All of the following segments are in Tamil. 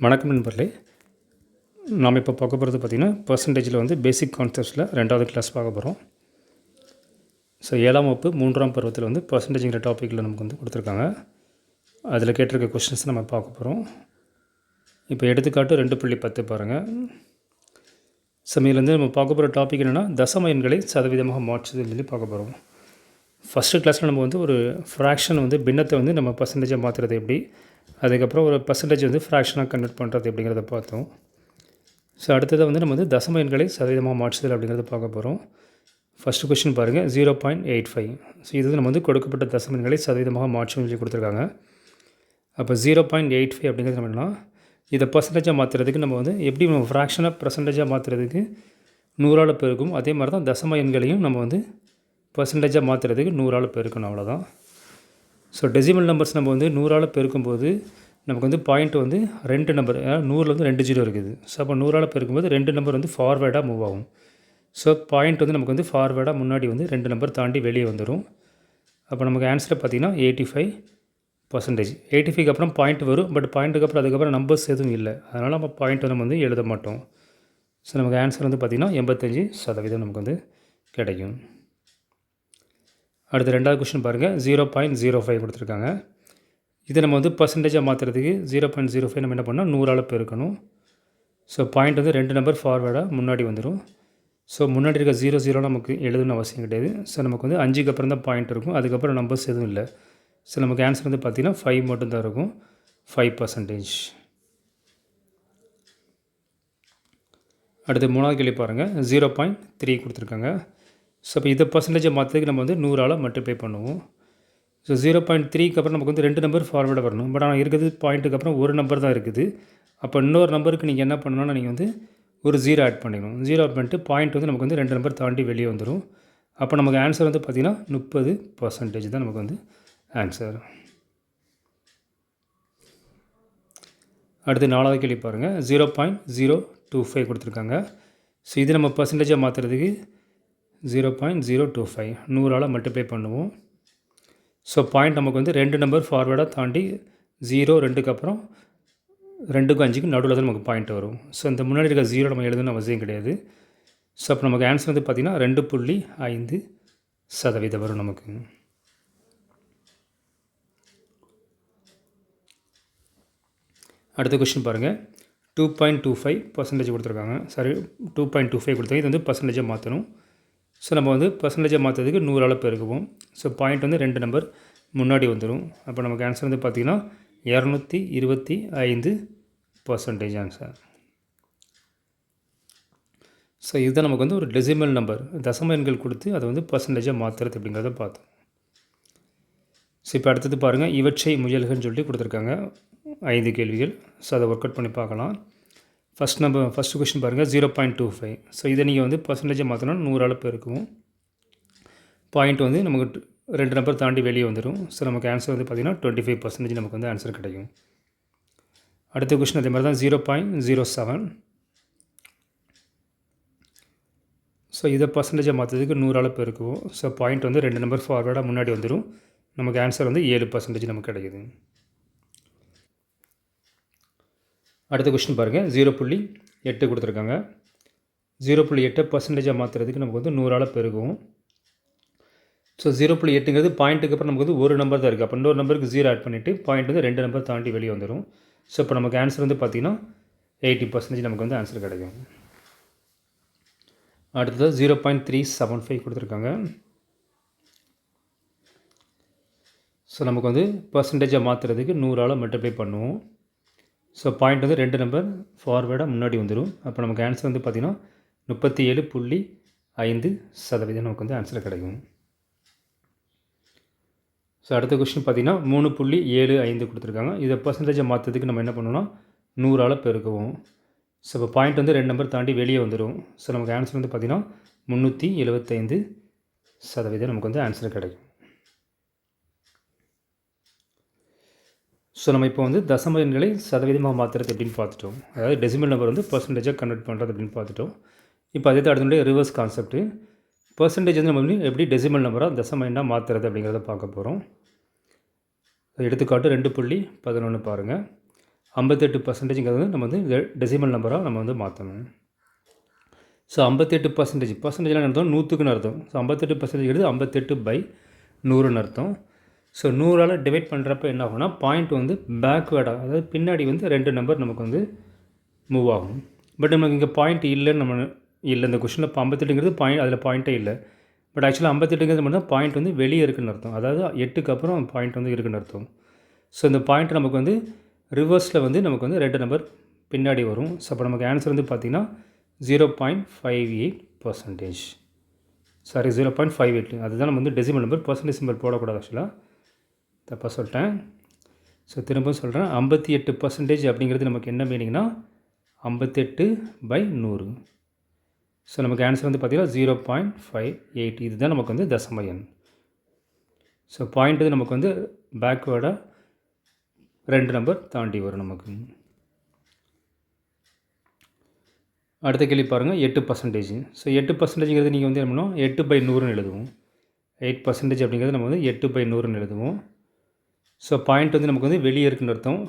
வணக்கம் நண்பர்களே. நாம் இப்போ பார்க்க போகிறது பார்த்திங்கன்னா பர்சன்டேஜில் வந்து பேசிக் கான்செப்ட்ஸில் 2வது கிளாஸ் பார்க்க போகிறோம். ஸோ 7ஆம் வகுப்பு 3ஆம் பருவத்தில் வந்து பர்சன்டேஜுங்கிற டாப்பிக்கில் நமக்கு வந்து கொடுத்துருக்காங்க. அதில் கேட்டிருக்க கொஷின்ஸ் நம்ம பார்க்க போகிறோம். இப்போ எடுத்துக்காட்டு 2.10 பாருங்கள். சமையலேருந்து நம்ம பார்க்க போகிற டாபிக் என்னென்னா தசம எண்களை சதவீதமாக மாற்றுதல் சொல்லி பார்க்க போகிறோம். ஃபஸ்ட்டு கிளாஸில் நம்ம வந்து ஒரு ஃப்ராக்ஷன் வந்து பின்னத்தை வந்து நம்ம பர்சன்டேஜாக மாற்றுறது எப்படி, அதுக்கப்புறம் ஒரு பர்சன்டேஜ் வந்து ஃப்ராக்ஷனாக கன்வெர்ட் பண்ணுறது எப்படிங்கிறத பார்த்தோம். ஸோ அடுத்ததாக வந்து நம்ம வந்து தசம எண்களை சதவீதமாக மாற்றுதல் அப்படிங்கிறத பார்க்க போகிறோம். ஃபஸ்ட்டு கொஸ்டின் பாருங்கள் 0.85. ஸோ இது நம்ம வந்து கொடுக்கப்பட்ட தசம எண்களை சதவீதமாக மாற்றும் சொல்லி கொடுத்துருக்காங்க. அப்போ 0.85 அப்படிங்கிறது நம்ம என்னன்னா இதை பர்சன்டேஜாக மாற்றுறதுக்கு நம்ம வந்து எப்படி நம்ம ஃப்ராக்ஷனாக பர்சன்டேஜாக மாற்றுறதுக்கு 100ஆல் பெருக்கும், அதே மாதிரி தான் தசம எண்களையும் நம்ம வந்து பர்சன்டேஜாக மாற்றுறதுக்கு 100ஆல் பெருக்கணும், அவ்வளோதான். ஸோ டெசிமல் நம்பர்ஸ் நம்ம வந்து 100ஆல் பெருக்கும்போது நமக்கு வந்து பாயிண்ட் வந்து 2 நம்பர், 100ல் வந்து 2 ஜீரோ இருக்குது. ஸோ அப்போ 100ஆல் பெருக்கும்போது 2 நம்பர் வந்து ஃபார்வேர்டாக மூவ் ஆகும். ஸோ பாயிண்ட் வந்து நமக்கு வந்து ஃபார்வேர்டாக முன்னாடி வந்து 2 நம்பர் தாண்டி வெளியே வந்துடும். அப்போ நமக்கு ஆன்சரை பார்த்திங்கன்னா 85%. 85க்கு அப்புறம் பாயிண்ட் வரும், பட் பாயிண்ட்டுக்கு அப்புறம் அதுக்கப்புறம் நம்பர்ஸ் எதுவும் இல்லை, அதனால் நம்ம பாயிண்ட் நம்ம வந்து எழுத மாட்டோம். ஸோ நமக்கு ஆன்சர் வந்து பார்த்திங்கன்னா 85% நமக்கு வந்து கிடைக்கும். அடுத்து 2வது கொஸ்டின் பாருங்கள் 0.05 கொடுத்துருக்காங்க. இதை நம்ம வந்து பர்சன்டேஜாக மாற்றுறதுக்கு 0.05 நம்ம என்ன பண்ணால் 100ஆல் பெருக்கணும். ஸோ பாயிண்ட் வந்து 2 நம்பர் ஃபார்வேர்டாக முன்னாடி வந்துடும். ஸோ முன்னாடி இருக்க 0 நமக்கு எழுதணும்னு அவசியம் கிடையாது. ஸோ நமக்கு வந்து 5க்கு அப்புறம் தான் பாயிண்ட் இருக்கும், அதுக்கப்புறம் நம்பர்ஸ் எதுவும் இல்லை. ஸோ நமக்கு ஆன்சர் வந்து பார்த்திங்கன்னா 5 மட்டும்தான் இருக்கும், 5%. அடுத்து 3வது கேள்வி பாருங்கள் 0.3 கொடுத்துருக்காங்க. ஸோ இப்போ இதை பர்சன்டேஜை மாற்றுறதுக்கு நம்ம வந்து 100ஆல் மல்டிப்ளை பண்ணுவோம். ஸோ 0.3க்கு அப்புறம் நமக்கு வந்து 2 நம்பர் ஃபார்வேர்டாக வரணும், பட் ஆனால் இருக்கிறது பாயிண்ட்டுக்கு அப்புறம் ஒரு நம்பர் தான் இருக்குது. அப்போ இன்னொரு நம்பருக்கு நீங்கள் என்ன பண்ணணும்னா நீங்கள் வந்து ஒரு 0 ஆட் பண்ணிக்கணும். 0 ஆட் பண்ணிட்டு பாயிண்ட் வந்து நமக்கு வந்து 2 நம்பர் தாண்டி வெளியே வந்துடும். அப்போ நமக்கு ஆன்சர் வந்து பார்த்திங்கன்னா 30% தான் நமக்கு வந்து ஆன்சர். அடுத்து 4வது கேள்வி பாருங்கள் 0.025 கொடுத்துருக்காங்க. ஸோ இது நம்ம பர்சன்டேஜாக மாற்றுறதுக்கு 0.025 100ஆல் மல்டிப்ளை பண்ணுவோம். ஸோ பாயிண்ட் நமக்கு வந்து 2 நம்பர் ஃபார்வேர்டாக தாண்டி 0 2க்கு அப்புறம் 2க்கும் 5க்கும் நடுவில் தான் நமக்கு பாயிண்ட் வரும். ஸோ இந்த முன்னாடி இருக்க 0 நம்ம எழுதணும்னு அவசியம் கிடையாது. ஸோ அப்போ நமக்கு ஆன்சர் வந்து பார்த்திங்கன்னா 2.5% வரும் நமக்கு. அடுத்த கொஸ்டின் பாருங்கள் 2.25% கொடுத்துருக்காங்க. சாரி 2.25 கொடுத்தாங்க. இது வந்து பர்சன்டேஜாக மாற்றணும். ஸோ நம்ம வந்து பர்சன்டேஜாக மாற்றுறதுக்கு 100ஆல் பெருக்குவோம். ஸோ பாயிண்ட் வந்து 2 நம்பர் முன்னாடி வந்துடும். அப்போ நமக்கு ஆன்சர் வந்து பார்த்திங்கன்னா 225% ஆன்சர். ஸோ இதுதான் நமக்கு வந்து ஒரு டெசிமல் நம்பர், தசம எண்கள் கொடுத்து அதை வந்து பர்சன்டேஜாக மாற்றுறது அப்படிங்கிறத பார்த்தோம். ஸோ இப்போ அடுத்தது பாருங்கள் இவற்றை முயல்கன்னு சொல்லிட்டு கொடுத்துருக்காங்க 5 கேள்விகள். ஸோ அதை ஒர்க் அவுட் பண்ணி பார்க்கலாம். ஃபஸ்ட்டு கொஸ்டின் பாருங்கள் 0.25. ஸோ இதை நீங்கள் வந்து பர்சன்டேஜாக மாற்றினா 100ஆல் பெருக்குவோம். பாயிண்ட் வந்து நமக்கு 2 நம்பர் தாண்டி வெளியே வந்துடும். ஸோ நமக்கு ஆன்சர் வந்து பார்த்திங்கன்னா 25% நமக்கு வந்து ஆன்சர் கிடைக்கும். அடுத்த கொஸ்டின் அதே மாதிரி தான் 0.07. ஸோ இதை பர்சன்டேஜாக மாற்றுறதுக்கு 100ஆல் பெருக்குவோம். ஸோ பாயிண்ட் வந்து 2 நம்பர் ஃபார்வேர்டாக முன்னாடி வந்துடும். நமக்கு ஆன்சர் வந்து 7% நமக்கு கிடைக்குது. அடுத்த கொஸ்டின் பாருங்கள் 0.8 கொடுத்துருக்காங்க. 0.8 பர்சன்டேஜாக மாற்றுறதுக்கு நமக்கு வந்து 100ஆல் பெருக்குவோம். ஸோ 0.8ங்கிறது பாயிண்ட்டுக்கு அப்புறம் நமக்கு வந்து ஒரு நம்பர் தான் இருக்குது. அப்போ இன்னொரு நம்பருக்கு 0 ஆட் பண்ணிவிட்டு பாயிண்ட் வந்து 2 நம்பர் தாண்டி வெளியே வந்துடும். ஸோ இப்போ நமக்கு ஆன்சர் வந்து பார்த்திங்கன்னா 80% நமக்கு வந்து ஆன்சர் கிடைக்கும். அடுத்தது 0.375 கொடுத்துருக்காங்க. ஸோ நமக்கு வந்து பர்சன்டேஜாக மாற்றுறதுக்கு 100ஆல் மல்டிப்ளை பண்ணுவோம். ஸோ பாயிண்ட் வந்து 2 நம்பர் ஃபார்வேர்டாக முன்னாடி வந்துடும். அப்போ நமக்கு ஆன்சர் வந்து பார்த்திங்கன்னா 37.5% நமக்கு வந்து ஆன்சர் கிடைக்கும். ஸோ அடுத்த கொஸ்டின் பார்த்திங்கன்னா 3.75 கொடுத்துருக்காங்க. இதை பர்சன்டேஜாக மாற்றுறதுக்கு நம்ம என்ன பண்ணணும்னா 100ஆல் பெருக்குவோம். ஸோ இப்போ பாயிண்ட் வந்து 2 நம்பர் தாண்டி வெளியே வந்துடும். ஸோ நமக்கு ஆன்சர் வந்து பார்த்திங்கன்னா 375% நமக்கு வந்து ஆன்சர் கிடைக்கும். ஸோ நம்ம இப்போ வந்து தசம எண்களை சதவீதமாக மாற்றுறது எப்படின்னு பார்த்துட்டோம். அதாவது டெசிமல் நம்பர் வந்து பர்சன்டேஜாக கன்வெர்ட் பண்ணுறது அப்படின்னு பார்த்துட்டோம். இப்போ அதே அடுத்த ரிவர்ஸ் கான்செப்ட்டு பர்சன்டேஜ் வந்து நம்ம வந்து எப்படி டெசிமல் நம்பராக தசம எண்ணாக மாற்றுறது அப்படிங்கிறத பார்க்க போகிறோம். எடுத்துக்காட்டு 2.11 பாருங்கள். 58%ங்கிறது நம்ம வந்து டெசிமல் நம்பராக நம்ம வந்து மாற்றணும். ஸோ 58% பர்சன்டேஜ்லாம் அர்த்தம் 100க்குன்னு அர்த்தம். ஸோ 58%ங்கிறது 58/100ன்னு அர்த்தம். ஸோ 100ஆல் டிவைட் பண்ணுறப்ப என்ன ஆகும்னா பாயிண்ட் வந்து பேக்வேர்டாக, அதாவது பின்னாடி வந்து 2 நம்பர் நமக்கு வந்து மூவ் ஆகும். பட் நமக்கு இங்கே பாயிண்ட் இல்லைன்னு நம்ம இல்லை, இந்த கொஷனில் 58ங்கிறது பாயிண்ட், அதில் பாயிண்ட்டே இல்லை. பட் ஆக்சுவலாக 58ங்கிறது மட்டும் பாயிண்ட் வந்து வெளியே இருக்குன்னு அர்த்தம், அதாவது 8க்கு அப்புறம் பாயிண்ட் வந்து இருக்குன்னு அர்த்தம். ஸோ இந்த பாயிண்ட் நமக்கு வந்து ரிவர்ஸில் வந்து நமக்கு வந்து 2 நம்பர் பின்னாடி வரும். ஸோ அப்போ நமக்கு ஆன்சர் வந்து பார்த்திங்கன்னா 0.58%. சாரி 0.58, அதுதான் நம்ம வந்து டெசிமல் நம்பர், பர்சன்டேஜ் சிம்பிள் போடக்கூடாது. ஆக்சுவலாக தப்பாக சொல்லிட்டேன். ஸோ திரும்ப சொல்கிறேன், 58% அப்படிங்கிறது நமக்கு என்ன மீனிங்னா 58/100. ஸோ நமக்கு ஆன்சர் வந்து பார்த்திங்கன்னா 0.58. இதுதான் நமக்கு வந்து தசம எண். ஸோ பாயிண்ட் வந்து நமக்கு வந்து பேக்வேர்டாக 2 நம்பர் தாண்டி வரும் நமக்கு. அடுத்த கேள்வி பாருங்கள், 8%. ஸோ 8%ங்கிறது நீங்கள் வந்து என்ன பண்ணணும், 8/100ன்னு எழுதுவோம். 8% அப்படிங்கிறது நம்ம வந்து 8/100ன்னு எழுதுவோம். ஸோ பாயிண்ட் வந்து நமக்கு வந்து வெளியே இருக்குன்னு அர்த்தம்,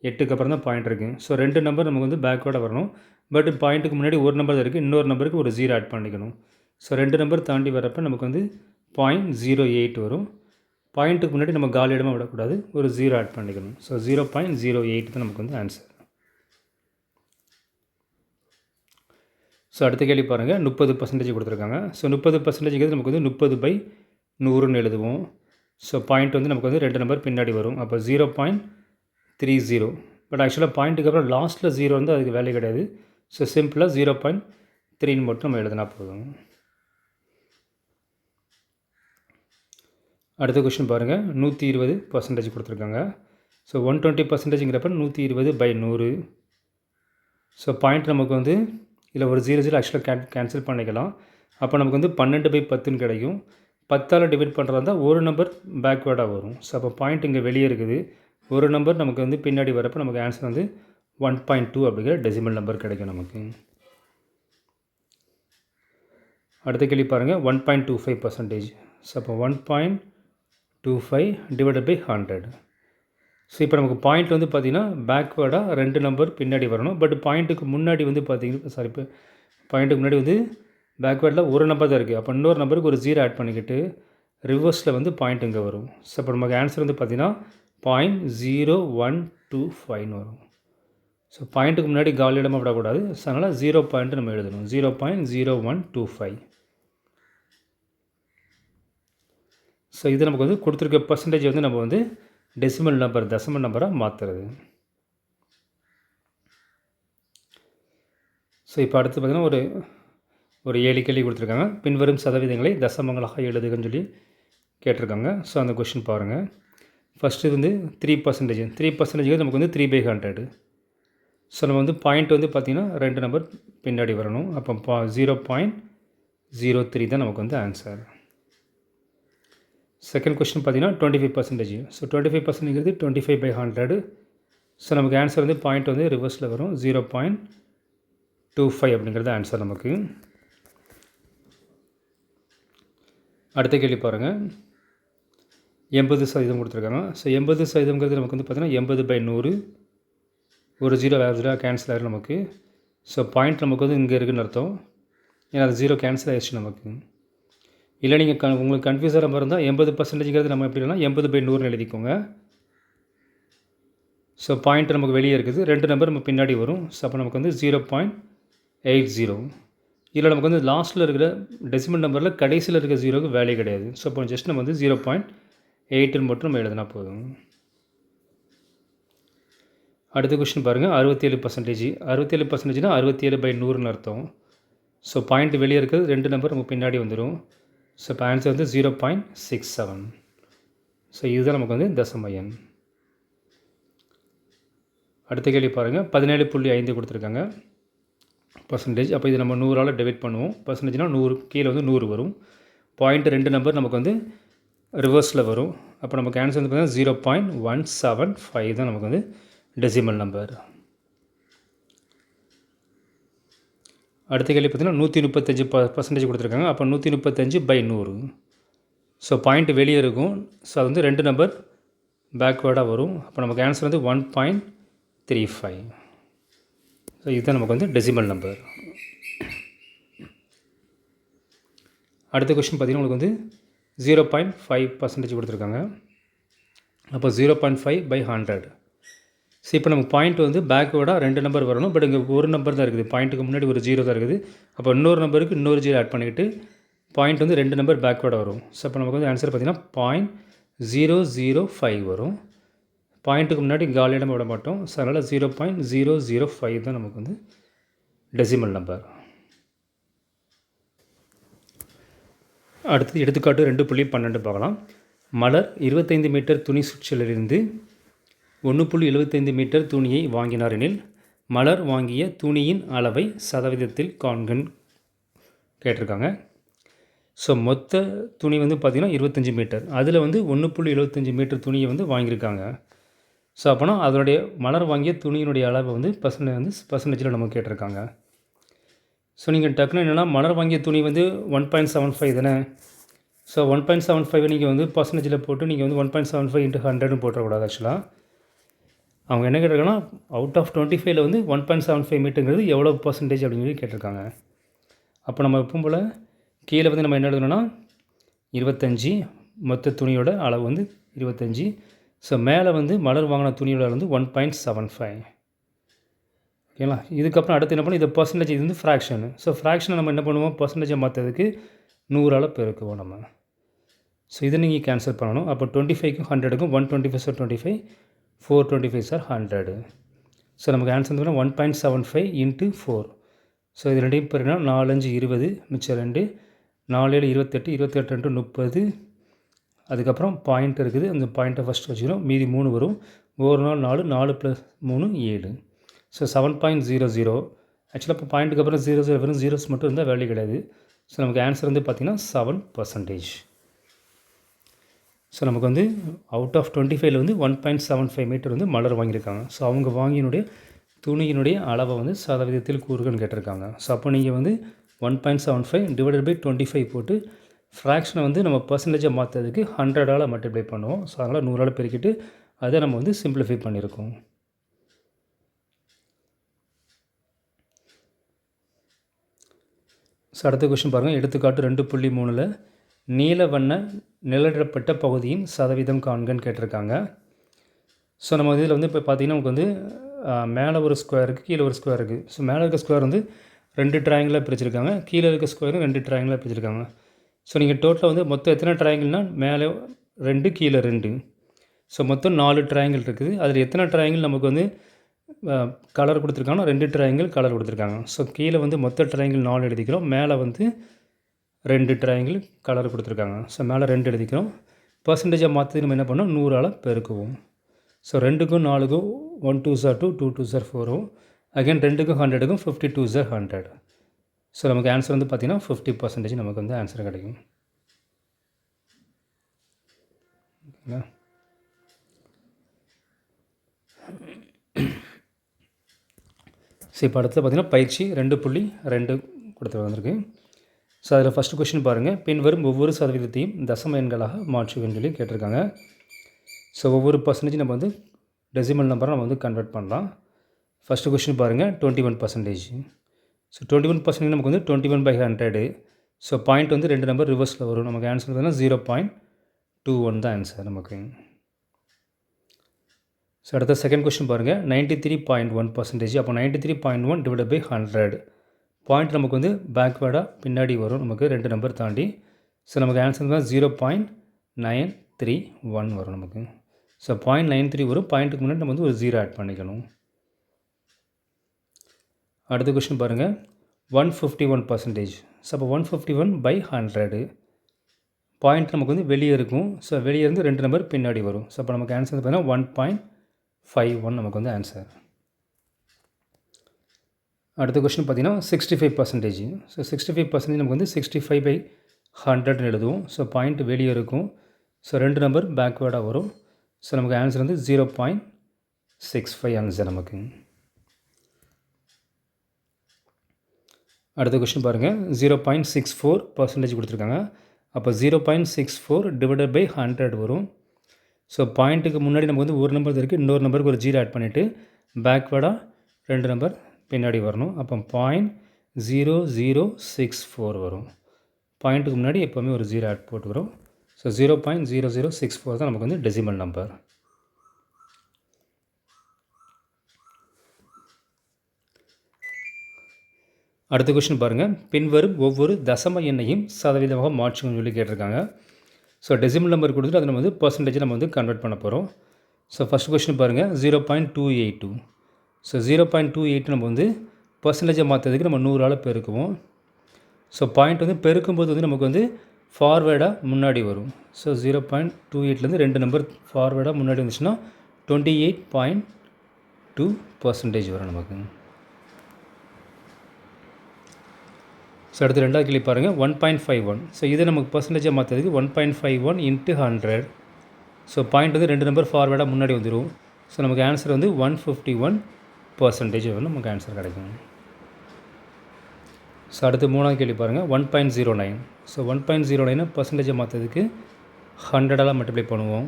8க்கு அப்புறம் தான் பாயிண்ட் இருக்குது. ஸோ 2 நம்பர் நமக்கு வந்து பேக்வேர்டாக வரணும். பட் பாயிண்ட்டுக்கு முன்னாடி ஒரு நம்பர் தான் இருக்குது, இன்னொரு நம்பருக்கு ஒரு 0 ஆட் பண்ணிக்கணும். ஸோ 2 நம்பர் தாண்டி வரப்போ நமக்கு வந்து 0.08 வரும். பாயிண்ட்டுக்கு முன்னாடி நம்ம காலி இடமாக விடக்கூடாது, ஒரு 0 ஆட் பண்ணிக்கணும். ஸோ 0.08 தான் நமக்கு வந்து ஆன்சர். ஸோ அடுத்த கேள்வி பாருங்கள், 30% கொடுத்துருக்காங்க. ஸோ 30%ங்கிறது நமக்கு வந்து 30/100ன்னு எழுதுவோம். ஸோ பாயிண்ட் வந்து நமக்கு வந்து 2 நம்பர் பின்னாடி வரும், அப்போ 0.30. பட் ஆக்சுவலாக பாயிண்ட்டுக்கு அப்புறம் லாஸ்ட்டில் 0 வந்து அதுக்கு வேல்யூ கிடையாது. ஸோ சிம்பிளாக 0.3ன்னு மட்டும் நம்ம எழுதினா போதும். அடுத்த கொஷின் பாருங்கள், 120% கொடுத்துருக்காங்க. ஸோ 120%ங்கிறப்ப 120/100. ஸோ பாயிண்ட் நமக்கு வந்து இதில் ஒரு 0 ஆக்சுவலாக கேன்சல் பண்ணிக்கலாம். அப்போ நமக்கு வந்து 12/10ன்னு கிடைக்கும். 10ஆல் டிவைட் பண்ணுறதா இருந்தால் ஒரு நம்பர் பேக்வேர்டாக வரும். ஸோ அப்போ பாயிண்ட் இங்கே வெளியே இருக்குது, ஒரு நம்பர் நமக்கு வந்து பின்னாடி வரப்போ நமக்கு ஆன்சர் வந்து 1.2 அப்படிங்கிற டெசிமல் நம்பர் கிடைக்கும் நமக்கு. அடுத்த கேள்வி பாருங்கள், 1.25%. ஸோ அப்போ 1.25 டிவைடட் பை 100. ஸோ இப்போ நமக்கு பாயிண்ட் வந்து பார்த்திங்கன்னா பேக்வேர்டாக 2 நம்பர் பின்னாடி வரணும். பட் பாயிண்ட்டுக்கு முன்னாடி வந்து பார்த்திங்கன்னா இப்போ பாயிண்ட்டுக்கு முன்னாடி வந்து பேக்வேர்டில் ஒரு நம்பர் தான் இருக்குது. அப்போ இன்னொரு நம்பருக்கு ஒரு 0 ஆட் பண்ணிக்கிட்டு ரிவர்ஸில் வந்து பாயிண்ட் இங்கே வரும். ஸோ அப்போ நமக்கு ஆன்சர் வந்து பார்த்திங்கன்னா 0.0125 வரும். ஸோ பாயிண்ட்டுக்கு முன்னாடி காலி இடமாக விடக்கூடாது. ஸோ அதனால் 0 பாயிண்ட் நம்ம எழுதணும், 0.0125. ஸோ இது நமக்கு வந்து கொடுத்துருக்க பர்சன்டேஜ் வந்து நம்ம வந்து டெசிமல் நம்பர், தசம நம்பராக மாற்றுறது. ஸோ இப்போ அடுத்து பார்த்திங்கன்னா ஒரு 7 கேள்வி கொடுத்துருக்காங்க. பின்வரும் சதவீதங்களை தசமங்களாக எழுதுகன்னு சொல்லி கேட்டிருக்காங்க. ஸோ அந்த கொஷின் பாருங்கள். ஃபஸ்ட்டு வந்து 3%. 3% நமக்கு வந்து 3/100. ஸோ நம்ம வந்து பாயிண்ட் வந்து பார்த்திங்கன்னா 2 நம்பர் பின்னாடி வரணும். அப்போ 0.03 தான் நமக்கு வந்து ஆன்சர். செகண்ட் கொஸ்டின் பார்த்திங்கன்னா 25%. ஸோ 25%ங்கிறது 25/100. ஸோ நமக்கு ஆன்சர் வந்து பாயிண்ட் வந்து ரிவர்ஸில் வரும், 0.25 அப்படிங்கிறது ஆன்சர் நமக்கு. அடுத்த கேள்வி பாருங்கள், 80% கொடுத்துருக்காங்க. ஸோ 80%ங்கிறது நமக்கு வந்து பார்த்திங்கன்னா 80/100. ஒரு 0 வேறு 0 கேன்சல் ஆகிடும் நமக்கு. ஸோ பாயிண்ட் நமக்கு வந்து இங்கே இருக்குதுன்னு அர்த்தம், ஏன்னா அது 0 கேன்சல் ஆகிடுச்சு நமக்கு. இல்லை நீங்கள் உங்களுக்கு கன்ஃபியூஸ் ஆகிற மாதிரி இருந்தால் 80%ங்கிறது நம்ம எப்படி இல்லைனா 80/100ன்னு எழுதிக்கோங்க. ஸோ பாயிண்ட் நமக்கு வெளியே இருக்குது, 2 நம்பர் நம்ம பின்னாடி வரும். ஸோ அப்போ நமக்கு வந்து 0.80. இதில் நமக்கு வந்து லாஸ்ட்டில் இருக்கிற டெசிமல் நம்பரில் கடைசியில் இருக்கிற 0க்கு வேல்யூ கிடையாது. ஸோ அப்போ ஜஸ்ட் நம்ம வந்து 0.8ன்னு மட்டும் நம்ம எழுதினா போதும். அடுத்த கொஸ்டின் பாருங்கள், 67%. 67%னா 67/100ன்னு அர்த்தம். ஸோ பாயிண்ட் வெளியே இருக்கிறது 2 நம்பர் நமக்கு பின்னாடி வந்துடும். ஸோ இப்போ ஆன்சர் வந்து 0.67. ஸோ இதுதான் நமக்கு வந்து தசம எண். அடுத்த கேள்வி பாருங்கள், 17.5 கொடுத்துருக்காங்க பர்சன்டேஜ். அப்போ இது நம்ம 100ஆல் டிவைட் பண்ணுவோம். பர்சன்டேஜ்னால் 100, கீழே வந்து 100 வரும். பாயிண்ட் 2 நம்பர் நமக்கு வந்து ரிவர்ஸில் வரும். அப்போ நமக்கு ஆன்சர் வந்து பார்த்திங்கன்னா 0.175 தான் நமக்கு வந்து டெசிமல் நம்பர். அடுத்த கேள்வி பார்த்திங்கன்னா 135% கொடுத்துருக்காங்க. அப்போ 135/100. ஸோ பாயிண்ட் வெளியே இருக்கும். ஸோ அது வந்து 2 நம்பர் பேக்வேர்டாக வரும். அப்போ நமக்கு ஆன்சர் வந்து 0.35. ஸோ இதுதான் நமக்கு வந்து டெசிமல் நம்பர். அடுத்த கொஸ்டின் பார்த்திங்கன்னா உங்களுக்கு வந்து 0.5% கொடுத்துருக்காங்க. அப்போ 0.5/100. ஸோ இப்போ நமக்கு பாயிண்ட் வந்து பேக்வேர்டாக 2 நம்பர் வரணும். பட் இங்கே ஒரு நம்பர் தான் இருக்குது. பாயிண்ட்டுக்கு முன்னாடி ஒரு 0 தான் இருக்குது. அப்போ இன்னொரு நம்பருக்கு இன்னொரு 0 ஆட் பண்ணிக்கிட்டு பாயிண்ட் வந்து 2 நம்பர் பேக்வேர்டாக வரும். ஸோ அப்போ நமக்கு வந்து ஆன்சர் பார்த்திங்கன்னா 0.005 வரும். பாயிண்ட்டுக்கு முன்னாடி காலியிடம் விட மாட்டோம். ஸோ அதனால் 0.005 தான் நமக்கு வந்து டெசிமல் நம்பர். அடுத்தது எடுத்துக்காட்டு 2.12 பார்க்கலாம். மலர் 25 மீட்டர் துணி சுற்றலிலிருந்து 1.75 மீட்டர் துணியை வாங்கினார் எனில் மலர் வாங்கிய துணியின் அளவை சதவீதத்தில் காண்கன்னு கேட்டிருக்காங்க. ஸோ மொத்த துணி வந்து பார்த்திங்கன்னா 25 மீட்டர். அதில் வந்து 1.75 மீட்டர் துணியை வந்து வாங்கியிருக்காங்க. ஸோ அப்போனா அதனுடைய மலர் வாங்கிய துணியினுடைய அளவை வந்து பர்சன்டேஜில் நமக்கு கேட்டிருக்காங்க. ஸோ நீங்கள் டக்குன்னு என்னென்னா மலர் வாங்கிய துணி வந்து 1.75 தானே. ஸோ 1.75 நீங்கள் வந்து பர்சன்டேஜில் போட்டு நீங்கள் வந்து 1.75 × 100ன்னு போட்டக்கூடாது. ஆக்சுவலாக அவங்க என்ன கேட்டிருக்காங்கன்னா அவுட் ஆஃப் 25ல் வந்து 1.75 மீட்டருங்கிறது எவ்வளோ பர்சன்டேஜ் அப்படின்னு சொல்லி கேட்டிருக்காங்க. அப்போ நம்ம எப்பவும் போல் கீழே வந்து நம்ம என்ன எழுதணும்னா 25 மொத்த துணியோட அளவு வந்து 25. ஸோ மேலே வந்து மலர் வாங்கின துணியோட அளவு வந்து 1.75. ஓகேங்களா. இதுக்கப்புறம் அடுத்து என்ன பண்ணணும், இது பர்சன்டேஜ், இது வந்து ஃப்ராக்ஷனு. ஸோ ஃப்ராக்ஷனை நம்ம என்ன பண்ணுவோம், பர்சன்டேஜை மாற்றுறதுக்கு 100ஆல் பெருக்குவோம் நம்ம. ஸோ இதை நீங்கள் கேன்சல் பண்ணணும். அப்போ 25க்கும் 100க்கும் 125 சார் 25, 425 சார் 100. ஸோ நமக்கு ஆன்சர் வந்து 1.75 × 4. ஸோ இது ரெண்டையும் பெருனா 4 5 20, மிச்சம் 2, 4 7 28, 28 2 30. அதுக்கப்புறம் பாயிண்ட் இருக்குது, அந்த பாயிண்ட்டை ஃபஸ்ட்டு வச்சுக்கிறோம். மீதி 3 வரும். ஒரு நாள் 4, 4 + 3 7. ஸோ 7.00. ஆக்சுவலாக இப்போ பாயிண்ட்டுக்கு அப்புறம் 00 வெறும் ஜீரோஸ் மட்டும் இருந்தால் வேல்யூ கிடையாது. ஸோ நமக்கு ஆன்சர் வந்து பார்த்திங்கன்னா 7%. ஸோ நமக்கு வந்து அவுட் ஆஃப் 25ல் வந்து 1.75 மீட்டர் வந்து மலர் வாங்கியிருக்காங்க. ஸோ அவங்க வாங்கினுடைய துணியினுடைய அளவை வந்து சதவீதத்தில் கூறுகன்னு கேட்டிருக்காங்க. ஸோ அப்போ நீங்கள் வந்து 1.75 / 25 போட்டு ஃப்ராக்ஷனை வந்து நம்ம பர்சன்டேஜை மாற்றுறதுக்கு 100ஆல் மல்டிப்ளை பண்ணுவோம். ஸோ அதனால் 100ஆல் பெருக்கிட்டு அதை நம்ம வந்து சிம்பிளிஃபை பண்ணியிருக்கோம். ஸோ அடுத்த கொஸ்டின் பாருங்கள். எடுத்துக்காட்டு 2.3ல் நீல வண்ண நிழலிடப்பட்ட பகுதியின் சதவீதம் காண்கன்னு கேட்டிருக்காங்க. ஸோ நம்ம இதில் வந்து இப்போ பார்த்திங்கன்னா நமக்கு வந்து மேலே ஒரு ஸ்கொயர் இருக்குது, கீழே ஒரு ஸ்கொயர் இருக்குது. ஸோ மேலே இருக்க ஸ்கொயர் வந்து 2 ட்ரையாங்கிளாக பிரிச்சிருக்காங்க, கீழே இருக்க ஸ்கொயரும் 2 ட்ரையாங்கிளாக பிரிச்சிருக்காங்க. ஸோ நீங்கள் டோட்டலாக வந்து மொத்தம் எத்தனை ட்ரையாங்கிள்னால் மேலே 2 கீழே 2. ஸோ மொத்தம் 4 ட்ரையாங்கிள் இருக்குது. அதில் எத்தனை ட்ரையாங்கிள் நமக்கு வந்து கலர் கொடுத்துருக்காங்கன்னா 2 ட்ரையாங்கிள் கலர் கொடுத்துருக்காங்க. ஸோ கீழே வந்து மொத்த ட்ரையாங்கிள் 4 எழுதிக்கிறோம், மேலே வந்து 2 ட்ரையாங்கிள் கலர் கொடுத்துருக்காங்க. ஸோ மேலே 2 எழுதிக்கிறோம். பர்சன்டேஜாக மாற்றி நம்ம என்ன பண்ணோம், 100ஆல் பெருக்குவோம். ஸோ 2க்கும் 4க்கும் 1 2 சார் 2, 2 2 சார் 4. அகைன் 2க்கும் 100க்கும் 52 சார் 100. ஸோ நமக்கு ஆன்சர் வந்து பார்த்திங்கன்னா 50% நமக்கு வந்து ஆன்சர் கிடைக்கும். ஓகேங்களா. ஸோ இப்போ அடுத்து பார்த்திங்கன்னா பயிற்சி 2.2 கொடுத்து வந்திருக்கு. ஸோ அதில் ஃபஸ்ட்டு கொஸ்டின் பாருங்கள். பின்வரும் ஒவ்வொரு சதவீதத்தையும் தசம எண்களாக மாற்றுவேன்னு சொல்லி கேட்டிருக்காங்க. ஸோ ஒவ்வொரு பர்சன்டேஜ் நம்ம வந்து டெசிமல் நம்பரை நம்ம வந்து கன்வெர்ட் பண்ணலாம். ஃபஸ்ட்டு கொஸ்டின் பாருங்கள் 21%. ஸோ 21% நமக்கு வந்து 21/100. ஸோ பாயிண்ட் வந்து 2 நம்பர் ரிவர்ஸில் வரும். நமக்கு ஆன்சர் பார்த்தீங்கன்னா 0.21 தான் ஆன்சர் நமக்கு. ஸோ அடுத்த செகண்ட் கொஸ்டின் பாருங்கள் 93.1%. அப்போ 93.1 / 100. பாயிண்ட் நமக்கு வந்து பேக்வேர்டாக பின்னாடி வரும், நமக்கு 2 நம்பர் தாண்டி. ஸோ நமக்கு ஆன்சர் தான் 0.931 வரும் நமக்கு. ஸோ 0.93 வரும். பாயிண்ட்டுக்கு முன்னாடி நம்ம வந்து ஒரு 0 ஆட் பண்ணிக்கணும். அடுத்த கொஸ்டின் பாருங்கள் 151%. ஸோ அப்போ 151/100. பாயிண்ட் நமக்கு வந்து வெளியே இருக்கும். ஸோ வெளியே இருந்து 2 நம்பர் பின்னாடி வரும். ஸோ அப்போ நமக்கு ஆன்சர் பார்த்தீங்கன்னா 1.51 நமக்கு வந்து ஆன்சர். அடுத்த கொஸ்டின் பார்த்திங்கன்னா 65%. ஸோ 65% நமக்கு வந்து 65/100 எழுதுவோம். ஸோ பாயிண்ட் வெளியே இருக்கும். ஸோ 2 நம்பர் பேக்வேர்டாக வரும். ஸோ நமக்கு ஆன்சர் வந்து 0.65 ஆன்சர் நமக்கு. அடுத்த கொஸ்டின் பாருங்கள் 0.64% கொடுத்துருக்காங்க. அப்போ 0.64 / 100 வரும். ஸோ பாயிண்ட்டுக்கு முன்னாடி நமக்கு வந்து ஒரு நம்பர் இருக்குது, இன்னொரு நம்பருக்கு ஒரு 0 ஆட் பண்ணிவிட்டு பேக்வேர்டாக 2 நம்பர் பின்னாடி வரணும். அப்போ 0.0064 வரும். பாயிண்ட்டுக்கு முன்னாடி எப்போவுமே ஒரு 0 ஆட் போட்டுக்கிறோம். ஸோ 0.0064 தான் நமக்கு வந்து டெசிமல் நம்பர். அடுத்த கொஸ்டின் பாருங்கள். பின்வரும் ஒவ்வொரு தசம எண்ணையும் சதவீதமாக மாற்றுங்கன்னு சொல்லி கேட்டிருக்காங்க. ஸோ டெசிமல் நம்பர் கொடுத்துட்டு அதை நம்ம வந்து பர்சன்டேஜ் நம்ம வந்து கன்வெர்ட் பண்ண போகிறோம். ஸோ ஃபஸ்ட் கொஸ்டின் பாருங்கள் 0.282. ஸோ 0.28 நம்ம வந்து பர்சன்டேஜை மாற்றுறதுக்கு நம்ம 100ஆல் பெருக்குவோம். ஸோ பாயிண்ட் வந்து பெருக்கும்போது வந்து நமக்கு வந்து ஃபார்வேர்டாக முன்னாடி வரும். ஸோ 0.28லேருந்து 2 நம்பர் ஃபார்வேர்டாக முன்னாடி வந்துச்சுன்னா 28.2% வரும் நமக்கு. ஸோ அடுத்து ரெண்டாவது கேள்வி பாருங்கள் 1.51. ஸோ இதை நமக்கு பர்சன்டேஜாக மாற்றுறதுக்கு 1.51 × 100. ஸோ பாயிண்ட் வந்து 2 நம்பர் ஃபார்வேர்டாக முன்னாடி வந்துடும். ஸோ நமக்கு ஆன்சர் வந்து 151% வந்து நமக்கு ஆன்சர் கிடைக்கும். ஸோ அடுத்து மூணாவது கேள்வி பாருங்கள் 1.09. ஸோ 1.09 பர்சன்டேஜை மாற்றுறதுக்கு 100ஆல் மல்டிப்ளை பண்ணுவோம்.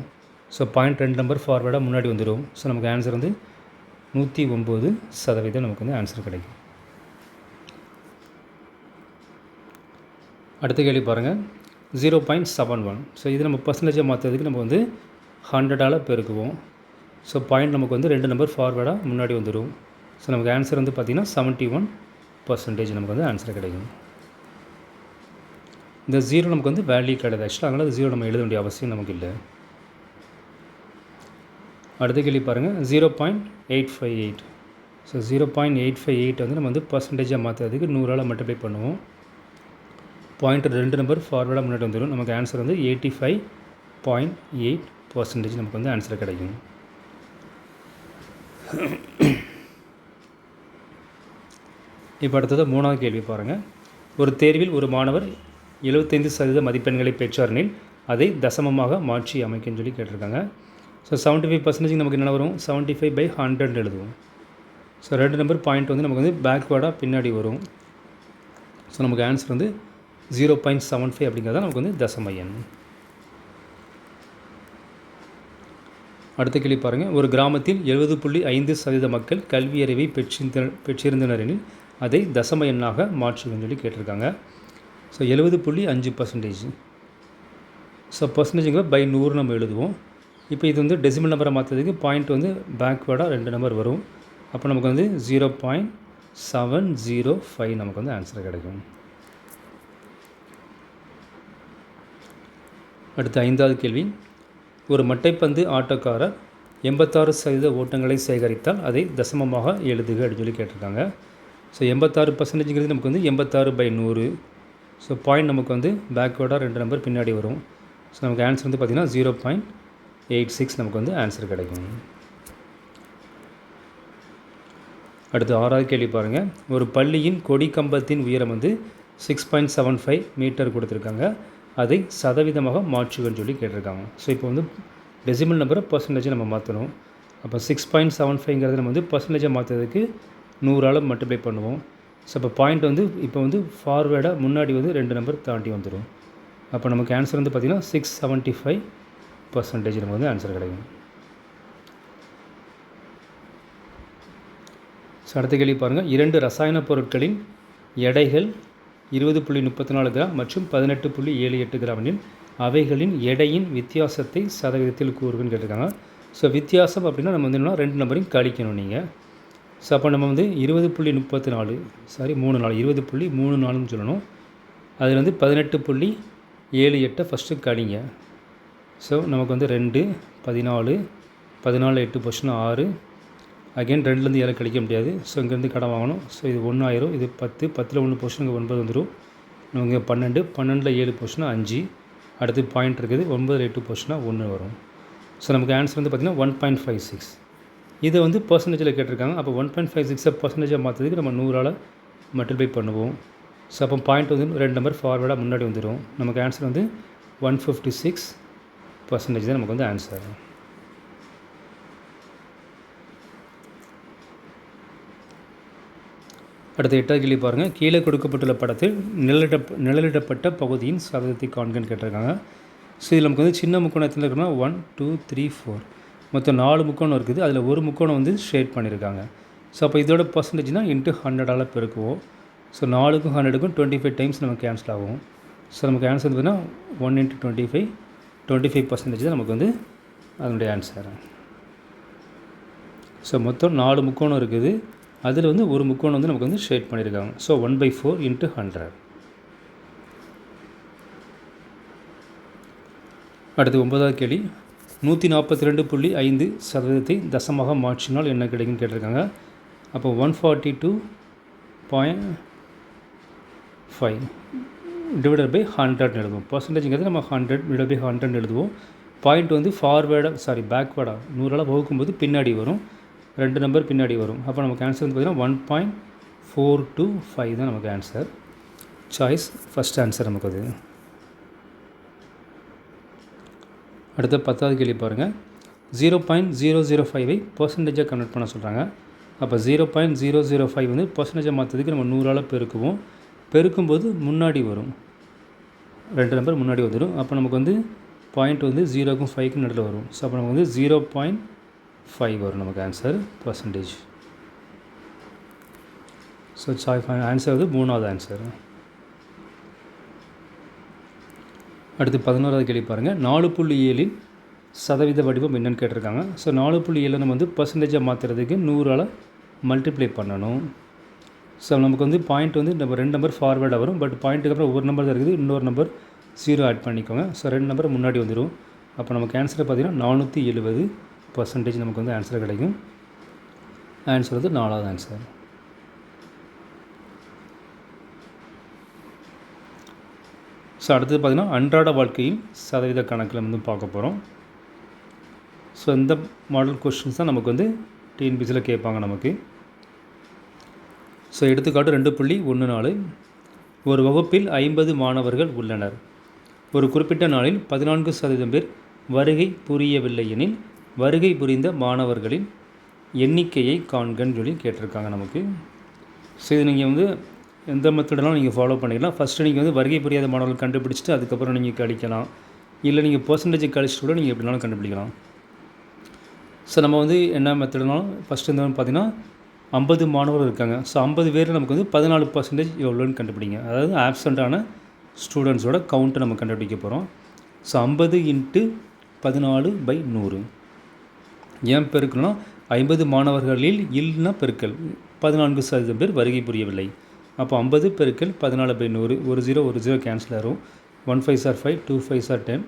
ஸோ பாயிண்ட் 2 நம்பர் ஃபார்வேர்டாக முன்னாடி வந்துடும். ஸோ நமக்கு ஆன்சர் வந்து 109% நமக்கு வந்து ஆன்சர் கிடைக்கும். அடுத்த கேள்வி பாருங்கள் 0.71. ஸோ இது நம்ம பர்சன்டேஜாக மாற்றுறதுக்கு நம்ம வந்து 100ஆல் பெருக்குவோம். ஸோ பாயிண்ட் நமக்கு வந்து 2 நம்பர் ஃபார்வேர்டாக முன்னாடி வந்துடும். ஸோ நமக்கு ஆன்சர் வந்து பார்த்திங்கன்னா 71% நமக்கு வந்து ஆன்சர் கிடைக்கும். இந்த 0 நமக்கு வந்து வேல்யூ கிடையாது ஆக்சுவலாக, அதனால் 0 நம்ம எழுத வேண்டிய அவசியம் நமக்கு இல்லை. அடுத்த கேள்வி பாருங்கள் 0.858. ஸோ 0.858 வந்து நம்ம வந்து பர்சன்டேஜாக மாற்றுறதுக்கு 100ஆல் மல்டிப்ளை பண்ணுவோம். பாயிண்ட் 2 நம்பர் ஃபார்வேர்டாக முன்னாடி வந்துடும். நமக்கு ஆன்சர் வந்து 85.8% நமக்கு வந்து ஆன்சர் கிடைக்கும். இப்போ அடுத்தது மூணாவது கேள்வி பாருங்கள். ஒரு தேர்வில் ஒரு மாணவர் 75% மதிப்பெண்களை பெற்றாரெனில் அதை தசமமாக மாற்றி அமைக்குன்னு சொல்லி கேட்டிருக்காங்க. ஸோ 75% நமக்கு என்ன வரும்? 75/100 எழுதுவோம். ஸோ 2 நம்பர் பாயிண்ட் வந்து நமக்கு வந்து பேக்வேர்டாக பின்னாடி வரும். ஸோ நமக்கு ஆன்சர் வந்து 0.75 அப்படிங்கிறது தான் நமக்கு வந்து தசம எண். அடுத்த கேள்வி பாருங்கள். ஒரு கிராமத்தில் 70.5% மக்கள் கல்வி அறிவை பெற்றிருந்தனர் எனில் அதை தசம எண்ணாக மாற்றுன்னு சொல்லி கேட்டிருக்காங்க. ஸோ 70.5%. ஸோ பர்சன்டேஜுங்கிற பை 100 நம்ம எழுதுவோம். இப்போ இது வந்து டெசிமல் நம்பரை மாற்றுறதுக்கு பாயிண்ட் வந்து பேக்வேர்டாக 2 நம்பர் வரும். அப்போ நமக்கு வந்து 0.705 நமக்கு வந்து ஆன்சர் கிடைக்கும். அடுத்த ஐந்தாவது கேள்வி. ஒரு மட்டைப்பந்து ஆட்டக்காரர் 86% ஓட்டங்களை சேகரித்தால் அதை தசமமாக எழுதுக அப்படின்னு சொல்லி கேட்டிருக்காங்க. ஸோ 86%ங்கிறது நமக்கு வந்து 86/100. ஸோ பாயிண்ட் நமக்கு வந்து பேக்வேர்டாக 2 நம்பர் பின்னாடி வரும். ஸோ நமக்கு ஆன்சர் வந்து பார்த்திங்கன்னா 0.86 நமக்கு வந்து ஆன்சர் கிடைக்கும். அடுத்து ஆறாவது கேள்வி பாருங்கள். ஒரு பள்ளியின் கொடி கம்பத்தின் உயரம் வந்து 6.75 மீட்டர் கொடுத்துருக்காங்க. அதை சதவீதமாக மாற்றுகன்னு சொல்லி கேட்டிருக்காங்க. ஸோ இப்போ வந்து டெசிமல் நம்பரை பர்சன்டேஜை நம்ம மாற்றணும். அப்போ 6.75ங்கிறது நம்ம வந்து பர்சன்டேஜை மாற்றுறதுக்கு 100ஆல் மல்டிப்ளை பண்ணுவோம். ஸோ இப்போ பாயிண்ட் வந்து இப்போ வந்து ஃபார்வேர்டாக முன்னாடி வந்து 2 நம்பர் தாண்டி வந்துடும். அப்போ நமக்கு ஆன்சர் வந்து பார்த்திங்கன்னா 675% நமக்கு வந்து ஆன்சர் கிடைக்கும். ஸோ அடுத்த கேள்வி பாருங்கள். 2 ரசாயன பொருட்களின் எடைகள் 20.34 கிராம் மற்றும் 18.78 கிராம் எனில் அவைகளின் எடையின் வித்தியாசத்தை சதவீதத்தில் கூறுகன்னு கேட்டிருக்காங்க. ஸோ வித்தியாசம் அப்படின்னா நம்ம வந்து என்னன்னா 2 நம்பரையும் கழிக்கணும் நீங்கள். ஸோ அப்போ நம்ம வந்து 20.34 சொல்லணும். அதில் வந்து 18.78 ஃபஸ்ட்டு கழிங்க. ஸோ நமக்கு வந்து 2 14 14 8 போச்சுன்னா 6. அகெயின் 2லேருந்து 7 கழிக்க முடியாது. ஸோ இங்கேருந்து கடன் வாங்கணும். ஸோ இது 1 ஆயிரும். இது 10 10ல் 1 போச்சுன்னா இங்கே 9 வந்துடும். நமக்கு 12 12ல் 7 போச்சுன்னா 5. அடுத்து பாயிண்ட் இருக்குது. 9ல் 8 போச்சுன்னா 1 வரும். ஸோ நமக்கு ஆன்சர் வந்து பார்த்திங்கன்னா 1.56. இதை வந்து பர்சன்டேஜில் கேட்டிருக்காங்க. அப்போ 1.56 பர்சன்டேஜாக மாற்றுறதுக்கு நம்ம 100ஆல் மல்டிப்ளை பண்ணுவோம். ஸோ அப்போ பாயிண்ட் வந்து 2 நம்பர் ஃபார்வேர்டாக முன்னாடி வந்துடும். நமக்கு ஆன்சர் வந்து 156% தான் நமக்கு வந்து ஆன்சர். அடுத்த 8வது கேள்வி பாருங்கள். கீழே கொடுக்கப்பட்டுள்ள படத்தில் நிழலிடப்பட்ட பகுதியின் சதவீதத்தை காண்கன்னு கேட்டிருக்காங்க. ஸோ இதில் நமக்கு வந்து சின்ன முக்கோணத்தில் இருக்கணும்னா 1 2 3 4. மொத்தம் 4 முக்கோணம் இருக்குது. அதில் ஒரு முக்கோணம் வந்து ஷேட் பண்ணியிருக்காங்க. ஸோ அப்போ இதோட பர்சன்டேஜ்னால் இன்ட்டு 100ஆல் பெருக்குவோம். ஸோ 4க்கும் 100க்கும் 25 டைம்ஸ் நமக்கு கேன்சல் ஆகும். ஸோ நமக்கு ஆன்சர் வந்து பார்த்தீங்கன்னா 1 × 25 25% தான் நமக்கு வந்து அதனுடைய ஆன்சர். ஸோ மொத்தம் 4 முக்கோணம் இருக்குது. அதில் வந்து ஒரு முக்கோணம் வந்து நமக்கு வந்து ஷேட் பண்ணியிருக்காங்க. ஸோ 1/4 × 100. அடுத்து 9வது கேள்வி. 142.5% தசமாக மாற்றினால் என்ன கிடைக்குன்னு கேட்டிருக்காங்க. அப்போ 142.5 டிவைடட் பை 100 எழுதுவோம். பர்சன்டேஜுங்கிறது நம்ம 100 டிவைட் பை 100 எழுதுவோம். பாயிண்ட் வந்து பேக்வேர்டாக 100ஆல் வகுக்கும்போது பின்னாடி வரும். 2 நம்பர் பின்னாடி வரும். அப்போ நமக்கு ஆன்சர் வந்து பார்த்திங்கன்னா 1.425 தான் நமக்கு ஆன்சர். சாய்ஸ் ஃபஸ்ட் ஆன்சர் நமக்கு அது. அடுத்த 10வது கேள்வி பாருங்கள். 0.005 பர்சன்டேஜாக கன்வெர்ட் பண்ண சொல்கிறாங்க. அப்போ 0.005 வந்து பர்சன்டேஜாக மாற்றுறதுக்கு நம்ம 100ஆல் பெருக்குவோம். பெருக்கும்போது முன்னாடி வரும், 2 நம்பர் முன்னாடி வந்துடும். அப்போ நமக்கு வந்து பாயிண்ட் வந்து 0க்கும் 5க்கும் நடுவில் வரும். ஸோ அப்போ நமக்கு வந்து 0.5 வரும் நமக்கு ஆன்சர் பர்சன்டேஜ். ஸோ ஆன்சர் வந்து 3வது ஆன்சர். அடுத்து 11வது கேள்வி பாருங்கள். 4.7 வடிவம் என்னென்னு கேட்டிருக்காங்க. ஸோ 4.7 நம்ம வந்து பர்சன்டேஜாக மாற்றுறதுக்கு 100ஆல் மல்டிப்ளை பண்ணணும். ஸோ நமக்கு வந்து பாயிண்ட் வந்து நம்ம 2 நம்பர் ஃபார்வேர்டாக வரும். பட் பாயிண்ட்டுக்கு அப்புறம் ஒரு நம்பர் தான் இருக்குது, இன்னொரு நம்பர் 0 ஆட் பண்ணிக்கோங்க. ஸோ 2 நம்பர் முன்னாடி வந்துடும். அப்போ நமக்கு ஆன்சர் பார்த்திங்கன்னா 470% நமக்கு வந்து ஆன்சர் கிடைக்கும். ஆன்சர் வந்து 4வது ஆன்சர். ஸோ அடுத்தது பார்த்திங்கன்னா அன்றாட வாழ்க்கையில் சதவீத கணக்கில் வந்து பார்க்க போகிறோம். ஸோ இந்த மாடல் கொஸ்டின்ஸ் தான் நமக்கு வந்து டிஎன்பிசியில் கேட்பாங்க நமக்கு. ஸோ எடுத்துக்காட்டு 2.14. ஒரு வகுப்பில் 50 மாணவர்கள் உள்ளனர். ஒரு குறிப்பிட்ட நாளில் 14% பேர் வருகை புரியவில்லை எனில் வருகை புரிந்த மாணவர்களின் எண்ணிக்கையை காண்கன்னு சொல்லி கேட்டிருக்காங்க நமக்கு. ஸோ இது நீங்கள் வந்து எந்த மெத்தடெலாம் நீங்கள் ஃபாலோ பண்ணிக்கலாம். ஃபஸ்ட்டு நீங்கள் வந்து வருகை புரியாத மாணவர்கள் கண்டுபிடிச்சிட்டு அதுக்கப்புறம் நீங்கள் கழிக்கலாம். இல்லை நீங்கள் பர்சன்டேஜ் கழிச்சிட்டு கூட நீங்கள் எப்படினாலும் கண்டுபிடிக்கலாம். ஸோ நம்ம வந்து என்ன மெத்தடுனாலும் ஃபஸ்ட்டு வந்து பார்த்திங்கன்னா 50 மாணவர்கள் இருக்காங்க. ஸோ 50 பேர் நமக்கு வந்து 14% எவ்வளோன்னு கண்டுபிடிங்க. அதாவது ஆப்சண்ட்டான ஸ்டூடெண்ட்ஸோட கவுண்ட்டை நம்ம கண்டுபிடிக்க போகிறோம். ஸோ 50 × 14/100 ஏன் பெருக்கணும்னா 50 மாணவர்களில் இல்லைனா பெருக்கல் 14% பேர் வருகை புரியவில்லை. அப்போ 50 பெருக்கல் 14/100 ஒரு 0 கேன்சல் ஆகும். 1 5 are 5, 2 5 are 10,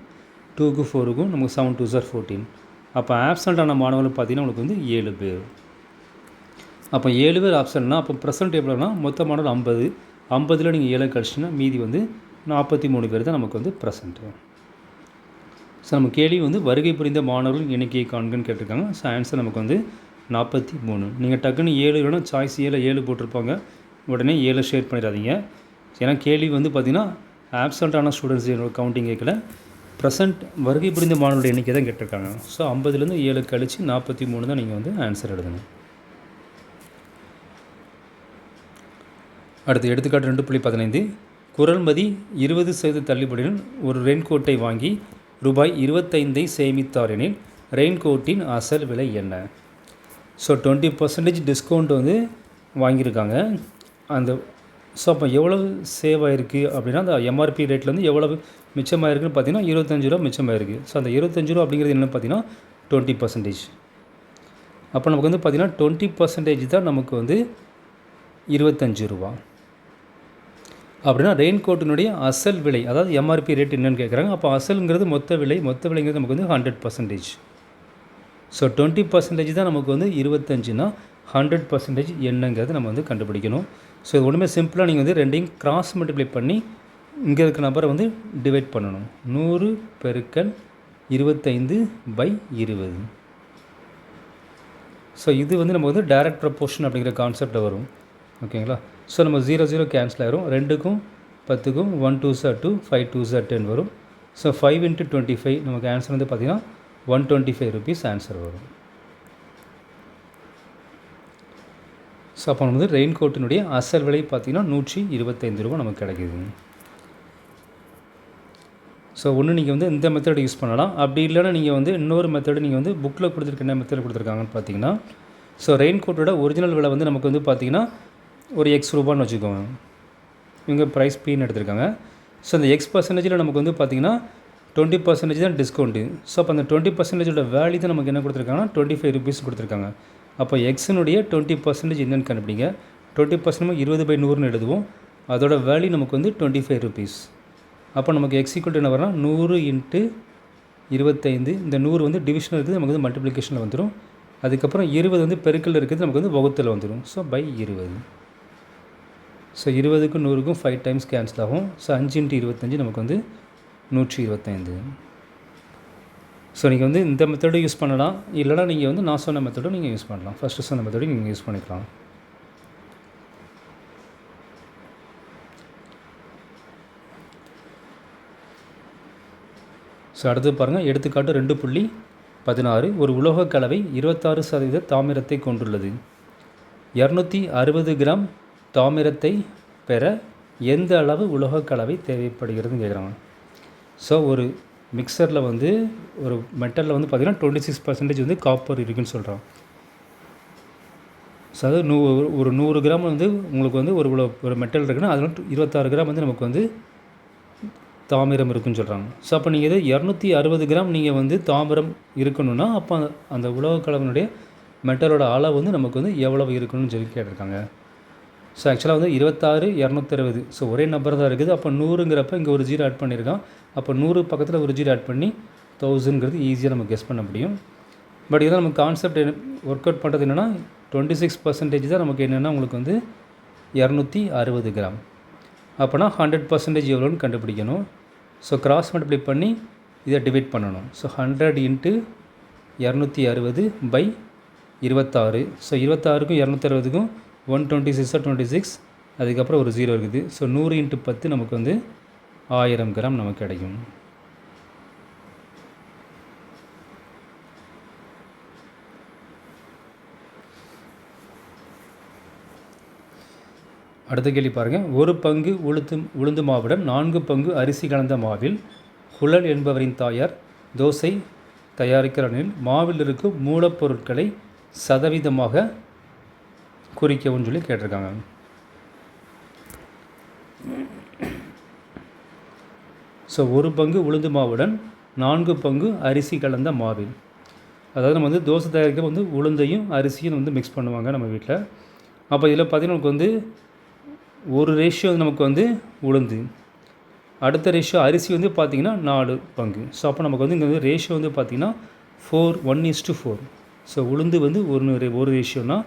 2க்கு 4க்கும் நமக்கு 7 2 are 14. அப்போ ஆப்சண்ட்டான மாணவர்கள் பார்த்திங்கன்னா உங்களுக்கு வந்து 7 பேர். அப்போ 7 பேர் ஆப்சண்ட்னா அப்போ ப்ரெசென்ட் எவ்வளோனா மொத்த மாணவர் 50. 50ல் நீங்கள் 7 கழிச்சிங்கன்னா மீதி வந்து 43 பேர் தான் நமக்கு வந்து ப்ரெசென்ட்டு. ஸோ நம்ம கேள்வி வந்து வருகை புரிந்த மாணவர்கள் எண்ணிக்கையை காண்கன்னு கேட்டிருக்காங்க. ஸோ ஆன்சர் நமக்கு வந்து 43. நீங்கள் டக்குன்னு 7 இல்லைனா சாய்ஸ் 7 போட்டிருப்பாங்க, உடனே 7 ஷேர் பண்ணிடாதீங்க. ஏன்னா கேள்வி வந்து பார்த்திங்கன்னா ஆப்சண்ட்டான ஸ்டூடெண்ட்ஸ் கவுண்டிங் கேட்கல, ப்ரெசென்ட் வருகை புரிந்த மாணவர்களுடைய எண்ணிக்கை தான் கேட்டிருக்காங்க. ஸோ 50லேருந்து 7 கழித்து 43 தான் நீங்கள் வந்து ஆன்சர் எழுதணும். அடுத்து எடுத்துக்காட்டு 2.15. குரல்மதி 20% தள்ளுபடியுடன் ஒரு ரெயின்கோட்டை வாங்கி ரூபாய் 25 சேமித்தார் எனில் ரெயின்கோட்டின் அசல் விலை என்ன? ஸோ 20% டிஸ்கவுண்ட் வந்து வாங்கியிருக்காங்க. அந்த ஸோ அப்போ எவ்வளவு சேவ் ஆகிருக்கு அப்படின்னா அந்த எம்ஆர்பி ரேட்லேருந்து எவ்வளவு மிச்சமாயிருக்குன்னு பார்த்தீங்கன்னா 25 ரூபா மிச்சமாயிருக்கு. ஸோ அந்த 25 ரூபா அப்படிங்கிறது என்னென்னு பார்த்தீங்கன்னா 20%. அப்போ நமக்கு வந்து பார்த்திங்கன்னா 20% தான் நமக்கு வந்து 25 ரூபா. அப்படின்னா ரெயின் கோட்டினுடைய அசல் விலை, அதாவது எம்ஆர்பி ரேட் என்னென்னு கேட்குறாங்க. அப்போ அசலுங்கிறது மொத்த விலைங்கிறது நமக்கு வந்து 100%. ஸோ 20% தான் நமக்கு வந்து 25னா 100% என்னங்கிறது நம்ம வந்து கண்டுபிடிக்கணும். ஸோ இது ஒன்றுமே சிம்பிளாக நீங்கள் வந்து ரெண்டையும் கிராஸ் மல்டிப்ளை பண்ணி இங்கே இருக்கிற நம்பரை வந்து டிவைட் பண்ணணும். 100 பெருக்கல் 25/20. ஸோ இது வந்து நம்ம வந்து டைரக்ட் ப்ரப்போர்ஷன் அப்படிங்கிற கான்செப்டில் வரும். ஓகேங்களா? ஸோ நம்ம 0 கேன்சல் ஆகிரும். 2க்கும் 10க்கும் 1 2s are 2, 5 2s are 10 வரும். ஸோ 5 × 25 நமக்கு ஆன்சர் வந்து பார்த்திங்கன்னா 125 rupees ஆன்சர் வரும். ஸோ அப்போ வந்து ரெயின் கோட்டினுடைய அசல் விலை பார்த்திங்கன்னா 125 ரூபா நமக்கு கிடைக்கிது. ஸோ ஒன்று நீங்கள் வந்து இந்த மெத்தட் யூஸ் பண்ணலாம். அப்படி இல்லைன்னா நீங்கள் வந்து இன்னொரு மெத்தடு நீங்கள் வந்து புக்கில் கொடுத்துருக்க என்ன மெத்தட் கொடுத்துருக்காங்கன்னு பார்த்தீங்கன்னா, ஸோ ரெயின் கோட்டோட ஒரிஜினல் விலை வந்து நமக்கு வந்து பார்த்திங்கன்னா ஒரு எக்ஸ் ரூபான்னு வச்சுக்கோங்க. இவங்க ப்ரைஸ் பீன்னு எடுத்திருக்காங்க. ஸோ அந்த எக்ஸ் பர்சன்டேஜில் நமக்கு வந்து பார்த்திங்கன்னா 20% தான் டிஸ்கவுண்ட்டு. ஸோ அப்போ அந்த 20%ஓட வேல்யூ தான் நமக்கு என்ன கொடுத்துருக்காங்கன்னா 25 rupees கொடுத்துருக்காங்க. அப்போ எக்ஸினுடைய 20% என்னென்னு கண்டுபிடிங்க. 20% 20/100ன்னு எழுதுவோம். அதோட வேல்யூ நமக்கு வந்து 25 rupees. அப்போ நமக்கு எக்ஸ் ஈக்குவல் என்ன வரலாம் 100 × 25. இந்த 100 வந்து டிவிஷனில் இருக்குது, நமக்கு வந்து மல்டிப்ளிகேஷனில் வந்துடும். அதுக்கப்புறம் 20 வந்து பெருக்கல் இருக்குது, நமக்கு வந்து வகுத்தில் வந்துடும். So by 20. ஸோ 20க்கும் 100க்கும் 5 டைம்ஸ் கேன்சல் ஆகும். ஸோ 5 × 25 நமக்கு வந்து 125. ஸோ நீங்கள் வந்து இந்த மெத்தடும் யூஸ் பண்ணலாம், இல்லைனா நீங்கள் வந்து நான் சொன்ன மெத்தடும் நீங்கள் யூஸ் பண்ணலாம். ஃபஸ்ட்டு சொன்ன மெத்தடும் நீங்கள் யூஸ் பண்ணிக்கலாம். ஸோ அடுத்து பாருங்கள், எடுத்துக்காட்டு 2.16. ஒரு உலோக கலவை 26% தாமிரத்தை கொண்டுள்ளது. 260 கிராம் தாமிரத்தை பெற எந்த அளவு உலோக கலவை தேவைப்படுகிறதுன்னு கேட்குறாங்க. ஸோ ஒரு மிக்சரில் வந்து ஒரு மெட்டலில் வந்து பார்த்திங்கன்னா 26% வந்து காப்பர் இருக்குதுன்னு சொல்கிறோம். ஸோ அது ஒரு 100 கிராம் வந்து உங்களுக்கு வந்து ஒரு மெட்டல் இருக்குன்னா அதில் 26 கிராம் வந்து நமக்கு வந்து தாமிரம் இருக்குதுன்னு சொல்கிறாங்க. ஸோ அப்போ நீங்கள் இது 260 கிராம் நீங்கள் வந்து தாமிரம் இருக்கணும்னா அப்போ அந்த உலோக கலவையினுடைய மெட்டலோட அளவு வந்து நமக்கு வந்து எவ்வளவு இருக்கணும்னு சொல்லி கேட்டிருக்காங்க. ஸோ ஆக்சுவலாக வந்து 26 260. ஸோ ஒரே நம்பர் தான் இருக்குது. அப்போ 100ங்கிறப்ப இங்கே ஒரு 0 ஆட் பண்ணியிருக்கான். அப்போ 100 பக்கத்தில் ஒரு 0 ஆட் பண்ணி 1000ங்கிறது ஈஸியாக நம்ம கெஸ் பண்ண முடியும். பட் இதான் நம்ம கான்செப்ட் ஒர்க் அவுட் பண்ணுறது என்னென்னா 26% தான் நமக்கு என்னென்னா உங்களுக்கு வந்து 260 கிராம். அப்போனா 100% எவ்வளோன்னு கண்டுபிடிக்கணும். ஸோ கிராஸ் மல்டிப்ளை பண்ணி இதை டிவைட் பண்ணணும். ஸோ 100 × 260/26. ஸோ 26க்கும் 260க்கும் 126 26, அதுக்கப்புறம் ஒரு 0 இருக்குது. ஸோ 100 × 10 நமக்கு வந்து 1000 கிராம் நமக்கு கிடைக்கும். அடுத்த கேள்வி பாருங்கள். ஒரு பங்கு உளுந்து மாவுடன் 4 பங்கு அரிசி கலந்த மாவில் குழல் என்பவரின் தாயார் தோசை தயாரிக்கிறனில் மாவில் இருக்கும் மூலப்பொருட்களை சதவீதமாக குறிக்கவும் சொல்லி கேட்டிருக்காங்க. ஸோ ஒரு பங்கு உளுந்து மாவுடன் 4 பங்கு அரிசி கலந்த மாவில், அதாவது நம்ம வந்து தோசை தயாரிக்க வந்து உளுந்தையும் அரிசியும் வந்து மிக்ஸ் பண்ணுவாங்க நம்ம வீட்டில். அப்போ இதில் பார்த்திங்கன்னா நமக்கு வந்து ஒரு ரேஷியோ நமக்கு வந்து உளுந்து, அடுத்த ரேஷியோ அரிசி வந்து பார்த்திங்கன்னா 4 பங்கு. ஸோ அப்போ நமக்கு வந்து இங்கே வந்து ரேஷியோ வந்து பார்த்திங்கன்னா 1:4. ஸோ உளுந்து வந்து ஒரு ரேஷியோனா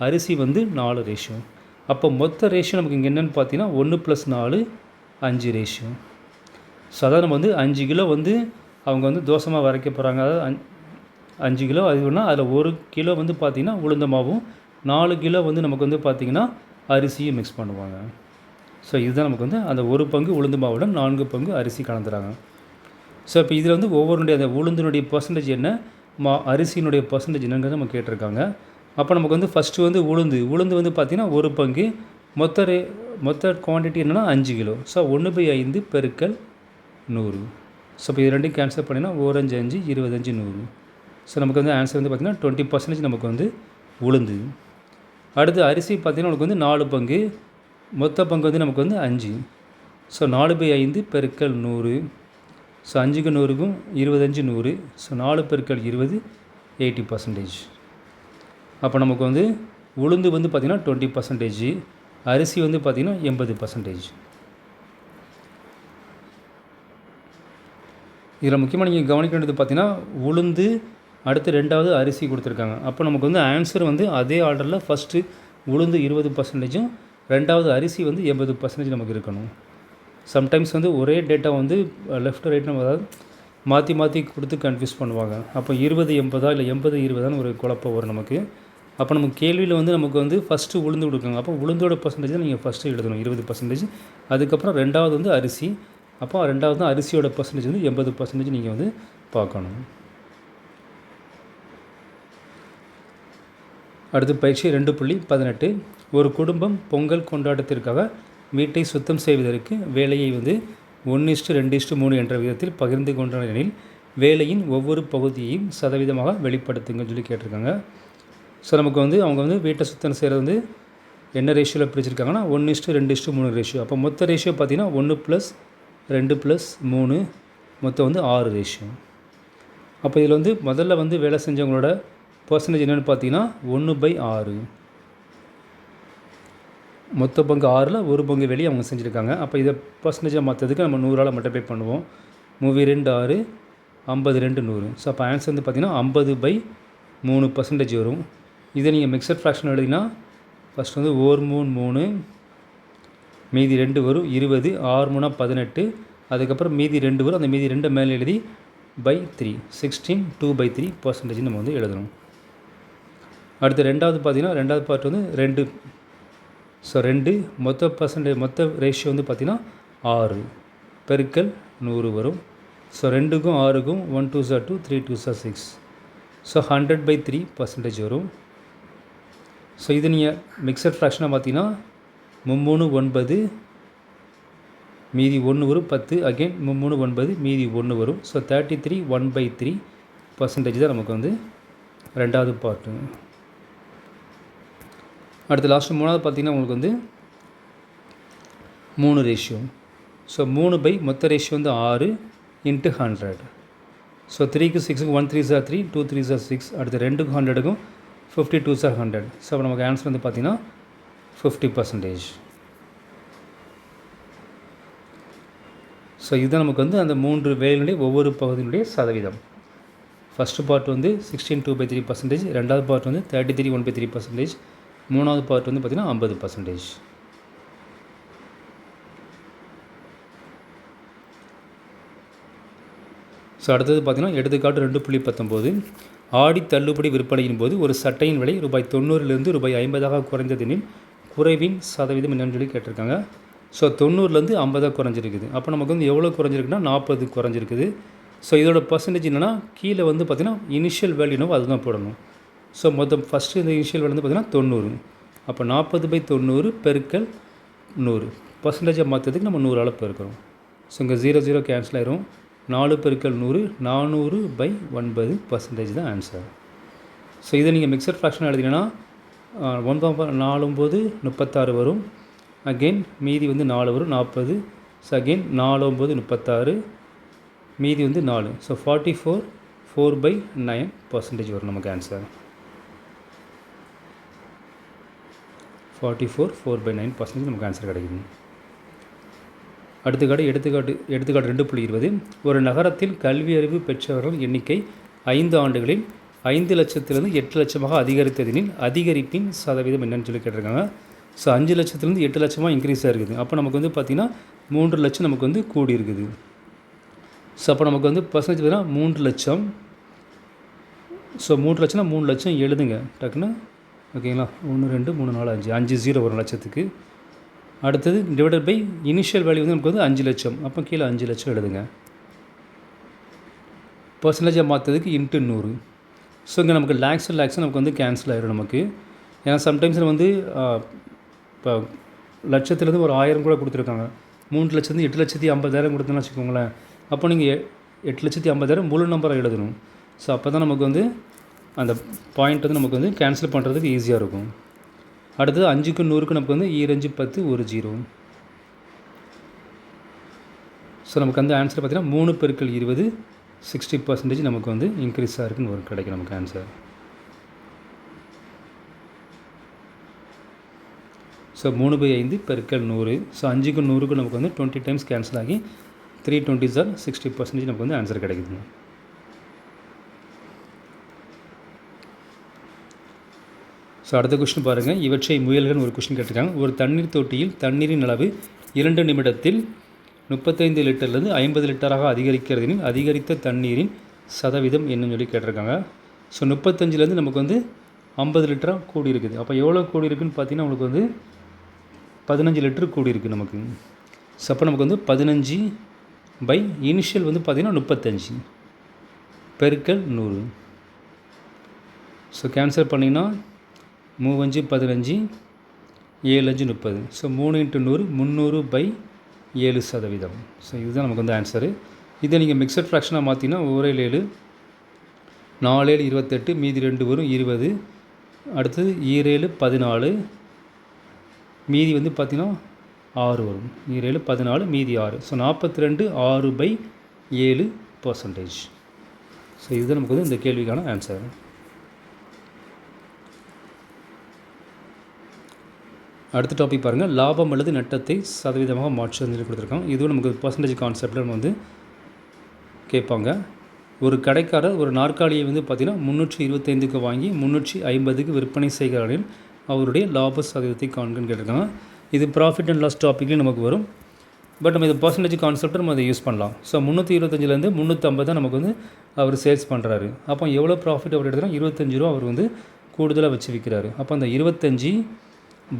அரிசி வந்து 4 ரேஷியோ. அப்போ மொத்த ரேஷியோ நமக்கு இங்கே என்னென்னு பார்த்தீங்கன்னா 1 + 4 5 ரேஷியோ. ஸோ அதாவது நம்ம வந்து 5 கிலோ வந்து அவங்க வந்து தோசை மாவு அரைக்க போகிறாங்க. அதாவது 5 கிலோ அதுனா அதில் 1 கிலோ வந்து பார்த்திங்கன்னா உளுந்த மாவும் 4 கிலோ வந்து நமக்கு வந்து பார்த்திங்கன்னா அரிசியும் மிக்ஸ் பண்ணுவாங்க. ஸோ இதுதான் நமக்கு வந்து அந்த ஒரு பங்கு உளுந்து மாவுடன் 4 பங்கு அரிசி கலந்துறாங்க. ஸோ இப்போ இதில் வந்து ஒவ்வொருடைய அந்த உளுந்தினுடைய பர்சன்டேஜ் என்ன, அரிசியினுடைய பர்சன்டேஜ் என்னங்கிறத நம்ம கேட்டிருக்காங்க. அப்போ நமக்கு வந்து ஃபஸ்ட்டு வந்து உளுந்து வந்து பார்த்திங்கன்னா ஒரு பங்கு, மொத்த குவான்டிட்டி என்னென்னா 5 கிலோ. ஸோ 1/5 பெருக்கல் 100. ஸோ இப்போ இது ரெண்டையும் கேன்சல் பண்ணிங்கன்னா 1 × 5 = 25 100. ஸோ நமக்கு வந்து ஆன்சர் வந்து பார்த்திங்கன்னா 20% நமக்கு வந்து உளுந்து. அடுத்து அரிசி பார்த்திங்கன்னா நமக்கு வந்து 4 பங்கு, மொத்த பங்கு வந்து நமக்கு வந்து 5. ஸோ 4/5 பெருக்கல் 100. ஸோ 5க்கும் 100க்கும் 25 100. ஸோ 4 பெருக்கல் 20 80%. அப்போ நமக்கு வந்து உளுந்து வந்து பார்த்திங்கன்னா 20%, அரிசி வந்து பார்த்திங்கன்னா 80%. இதில் முக்கியமாக நீங்கள் கவனிக்க வேண்டியது பார்த்திங்கன்னா உளுந்து, அடுத்து 2வது அரிசி கொடுத்துருக்காங்க. அப்போ நமக்கு வந்து ஆன்சர் வந்து அதே ஆர்டரில் ஃபஸ்ட்டு உளுந்து 20%, 2வது அரிசி வந்து 80% நமக்கு இருக்கணும். சம்டைம்ஸ் வந்து ஒரே டேட்டா வந்து லெஃப்ட் ரைட் நம்ம அதாவது மாற்றி கொடுத்து கன்ஃபியூஸ் பண்ணுவாங்க. அப்போ 20 80 இல்லை 80 20 ஒரு குழப்பம் வரும் நமக்கு. அப்போ நம்ம கேள்வியில் வந்து நமக்கு வந்து ஃபஸ்ட்டு உளுந்து கொடுக்காங்க. அப்போ உளுந்தோட பர்சன்டேஜ் தான் நீங்கள் ஃபஸ்ட்டு எழுதணும் 20%. அதுக்கப்புறம் 2வது வந்து அரிசி. அப்போ 2வது தான் அரிசியோட பர்சன்டேஜ் வந்து 80% நீங்கள் வந்து பார்க்கணும். அடுத்து பயிற்சி 2.18. ஒரு குடும்பம் பொங்கல் கொண்டாட்டத்திற்காக வீட்டை சுத்தம் செய்வதற்கு வேலையை வந்து 1:2:3 என்ற விதத்தில் பகிர்ந்து கொண்டனர் எனில் வேலையின் ஒவ்வொரு பகுதியையும் சதவீதமாக வெளிப்படுத்துங்கன்னு சொல்லி கேட்டிருக்காங்க. ஸோ நமக்கு வந்து அவங்க வந்து வீட்டை சுத்தம் செய்கிறது வந்து என்ன ரேஷியோவில் பிரிச்சிருக்காங்கன்னா 1:2:3 ரேஷியோ. அப்போ மொத்த ரேஷியோ பார்த்திங்கன்னா 1+2+3 மொத்தம் வந்து 6 ரேஷியோ. அப்போ இதில் வந்து முதல்ல வந்து வேலை செஞ்சவங்களோட பர்சன்டேஜ் என்னென்னு பார்த்தீங்கன்னா 1/6. மொத்த பங்கு 6ல் ஒரு பங்கு வெளியே அவங்க செஞ்சுருக்காங்க. அப்போ இதை பர்சன்டேஜாக மாற்றதுக்கு நம்ம 100ஆல் மல்டிப்ளை பண்ணுவோம். 3×2 = 6, 50×2 100. ஸோ அப்போ ஆன்சர் வந்து பார்த்திங்கன்னா 50/3% வரும். இதை நீங்கள் மிக்சட் ஃப்ராக்ஷன் எழுதினா ஃபஸ்ட் வந்து 1/3 மீதி 2 வரும் 20, 6×3 18, அதுக்கப்புறம் மீதி 2 வரும். அந்த மீதி 2 மேலே எழுதி /3 16 2/3% நம்ம வந்து எழுதணும். அடுத்து ரெண்டாவது பார்த்திங்கன்னா ரெண்டாவது பார்ட் வந்து 2. ஸோ 2 மொத்த ரேஷியோ வந்து பார்த்திங்கன்னா 6 பெருக்கல் 100 வரும். ஸோ 2க்கும் 6க்கும் 1 2 2 3 2 6. ஸோ 100/3% வரும். ஸோ இது நீங்கள் மிக்சட் ஃப்ராக்ஷனாக பார்த்தீங்கன்னா 3 9 மீதி 1 வரும் 10, அகெயின் 3 9 மீதி 1 வரும். ஸோ 33 1/3% தான் நமக்கு வந்து ரெண்டாவது பார்ட்டு. அடுத்து லாஸ்ட்டு மூணாவது பார்த்திங்கன்னா உங்களுக்கு வந்து 3 ரேஷியோ. ஸோ 3 மொத்த ரேஷியோ வந்து 6 × 100. ஸோ 3க்கு 6க்கு 1 3 3, 2 3 6. அடுத்து 2க்கும் 100க்கும் 52 100. ஸோ அப்போ நமக்கு ஆன்சர் வந்து பார்த்திங்கன்னா 50%. ஸோ இதுதான் நமக்கு வந்து அந்த 3 வேலையினுடைய ஒவ்வொரு பகுதியினுடைய சதவீதம். ஃபஸ்ட்டு பார்ட் வந்து 16 2/3%, ரெண்டாவது பார்ட் வந்து 33 1/3%, மூணாவது பார்ட் வந்து பார்த்திங்கன்னா 50%. ஸோ அடுத்தது பார்த்திங்கன்னா எடுத்துக்காட்டு 2.19. ஆடி தள்ளுபடி விற்பனையின் போது ஒரு சட்டையின் விலை ரூபாய் 90லிருந்து ரூபாய் 50ஆக குறைந்ததெனில் குறைவின் சதவீதம் என்னன்னு சொல்லி கேட்டிருக்காங்க. ஸோ 90லேருந்து 50 குறைஞ்சிருக்குது. அப்போ நமக்கு வந்து எவ்வளோ குறைஞ்சிருக்குன்னா 40 குறைஞ்சிருக்குது. ஸோ இதோட பர்சன்டேஜ் என்னென்னா கீழே வந்து பார்த்திங்கன்னா இனிஷியல் வேல்யூனோ அதுதான் போடணும். ஸோ மொத்தம் ஃபஸ்ட்டு இந்த இனிஷியல் வேல்யூ வந்து பார்த்திங்கன்னா 90. அப்போ 40/90 பெருக்கல் 100 பர்சன்டேஜாக மாற்றதுக்கு நம்ம 100ஆல் பெருக்கிறோம். ஸோ இங்கே 0 0 கேன்சல் ஆயிரும். 4 பெருக்கல் 100 400/9% தான் ஆன்சர். ஸோ இதை நீங்கள் மிக்சட் ஃப்ராக்ஷன் எழுதிங்கன்னா 9 36 வரும். அகெயின் மீதி வந்து 4 வரும் 40. ஸோ அகெயின் 4 9 36 மீதி வந்து 4. ஸோ 44 4/9% வரும் நமக்கு ஆன்சர். 44 4/9% நமக்கு ஆன்சர் கிடைக்குது. எடுத்துக்காட்டு 2.20. ஒரு நகரத்தில் கல்வி அறிவு பெற்றவர்கள் எண்ணிக்கை 5 ஆண்டுகளில் 5 லட்சத்திலிருந்து 8 லட்சமாக அதிகரித்ததெனில் அதிகரிப்பின் சதவீதம் என்னன்னு சொல்லி கேட்டிருக்காங்க. ஸோ 5 லட்சத்துலேருந்து 8 லட்சமாக இன்க்ரீஸ் ஆகிருக்குது. அப்போ நமக்கு வந்து பார்த்திங்கன்னா 3 லட்சம் நமக்கு வந்து கூடி இருக்குது. ஸோ அப்போ நமக்கு வந்து பர்சன்டேஜ் பார்த்தீங்கன்னா 3 லட்சம். ஸோ 3 லட்சம்னா 3 லட்சம் எழுதுங்க டக்குன்னு. ஓகேங்களா? 1 2 3 4 5 5 0 வரும் லட்சத்துக்கு. அடுத்தது டிவைடட் பை இனிஷியல் வேல்யூ வந்து நமக்கு வந்து 5 லட்சம். அப்போ கீழே 5 லட்சம் எழுதுங்க. பர்சன்டேஜாக மாற்றதுக்கு இன்ட்டு 100. ஸோ இங்கே நமக்கு லேக்ஸ் நமக்கு வந்து கேன்சல் ஆகிடும் நமக்கு. ஏன்னா சம்டைம்ஸில் வந்து இப்போ லட்சத்துலேருந்து ஒரு 1000 கூட கொடுத்துருக்காங்க. 3 லட்சத்துலேருந்து 8,50,000 கொடுத்தோன்னு வச்சுக்கோங்களேன். அப்போ நீங்கள் 8,50,000 முழு நம்பராக எழுதணும். ஸோ அப்போ தான் நமக்கு வந்து அந்த பாயிண்ட் வந்து நமக்கு வந்து கேன்சல் பண்ணுறதுக்கு ஈஸியாக இருக்கும். அடுத்தது 5க்கு 100க்கு நமக்கு வந்து 2 10 1 0. ஸோ நமக்கு வந்து ஆன்சர் பார்த்திங்கன்னா 3 பெருக்கல் 20 60% நமக்கு வந்து இன்க்ரீஸ் ஆகிருக்குன்னு ஒரு கிடைக்கும் நமக்கு ஆன்சர். ஸோ 3/5 பெருக்கல் 100. ஸோ 5க்கு 100க்கு நமக்கு வந்து 20 டைம்ஸ் கேன்சல் ஆகி 320 சார் 60% நமக்கு வந்து ஆன்சர் கிடைக்குது. ஸோ அடுத்த கொஸ்டின் பாருங்கள். இவற்றை முயல்கள்னு ஒரு கொஸ்டின் கேட்டிருக்காங்க. ஒரு தண்ணீர் தொட்டியில் தண்ணீரின் அளவு 2 நிமிடத்தில் 35 லிட்டர்லேருந்து 50 லிட்டராக அதிகரிக்கிறதுனில் அதிகரித்த தண்ணீரின் சதவீதம் என்னன்னு சொல்லி கேட்டிருக்காங்க. ஸோ 35லேருந்து நமக்கு வந்து 50 லிட்டராக கூடி இருக்குது. அப்போ எவ்வளோ கூடி இருக்குதுன்னு பார்த்தீங்கன்னா உங்களுக்கு வந்து 15 லிட்டர் கூடி இருக்குது நமக்கு. ஸோ அப்போ நமக்கு வந்து 15 பை இனிஷியல் வந்து பார்த்திங்கன்னா 35 பெருக்கல் 100. ஸோ கேன்சல் பண்ணிங்கன்னா 3 5 15 7 5 30. ஸோ 3 × 100 300/15 7%. ஸோ இதுதான் நமக்கு வந்து ஆன்சரு. இதை நீங்கள் மிக்சட் ஃப்ராக்ஷனாக மாற்றினா 1 7 4 7 28 மீதி 2 வரும் 20. அடுத்தது 7 14 மீதி வந்து பார்த்திங்கன்னா 6 வரும். 7 14 மீதி 6. ஸோ 42 6/7%. ஸோ இதுதான் நமக்கு வந்து இந்த கேள்விக்கான ஆன்சர். அடுத்த டாபிக் பாருங்கள், லாபம் அல்லது நட்டத்தை சதவீதமாக மாற்றுன்னு சொல்லி கொடுத்துருக்காங்க. இதுவும் நமக்கு பர்சன்டேஜ் கான்செப்டில் நம்ம வந்து கேட்பாங்க. ஒரு கடைக்காரர் ஒரு நாற்காலியை வந்து பார்த்திங்கன்னா 325க்கு வாங்கி 350க்கு விற்பனை செய்கிறாரில் அவருடைய லாப சதவீதத்தை காண்கன்னு கேட்டிருக்காங்க. இது ப்ராஃபிட் அண்ட் லாஸ் டாப்பிக்லேயும் நமக்கு வரும். பட் நம்ம இது பர்சன்டேஜ் கான்செப்ட் நம்ம அதை யூஸ் பண்ணலாம். ஸோ 325லேருந்து 350 தான் நமக்கு வந்து அவர் சேல்ஸ் பண்ணுறாரு. அப்போ எவ்வளோ ப்ராஃபிட் அவர் எடுத்துனா 25 ரூபா அவர் வந்து கூடுதலாக வச்சு விற்கிறாரு. அப்போ அந்த 25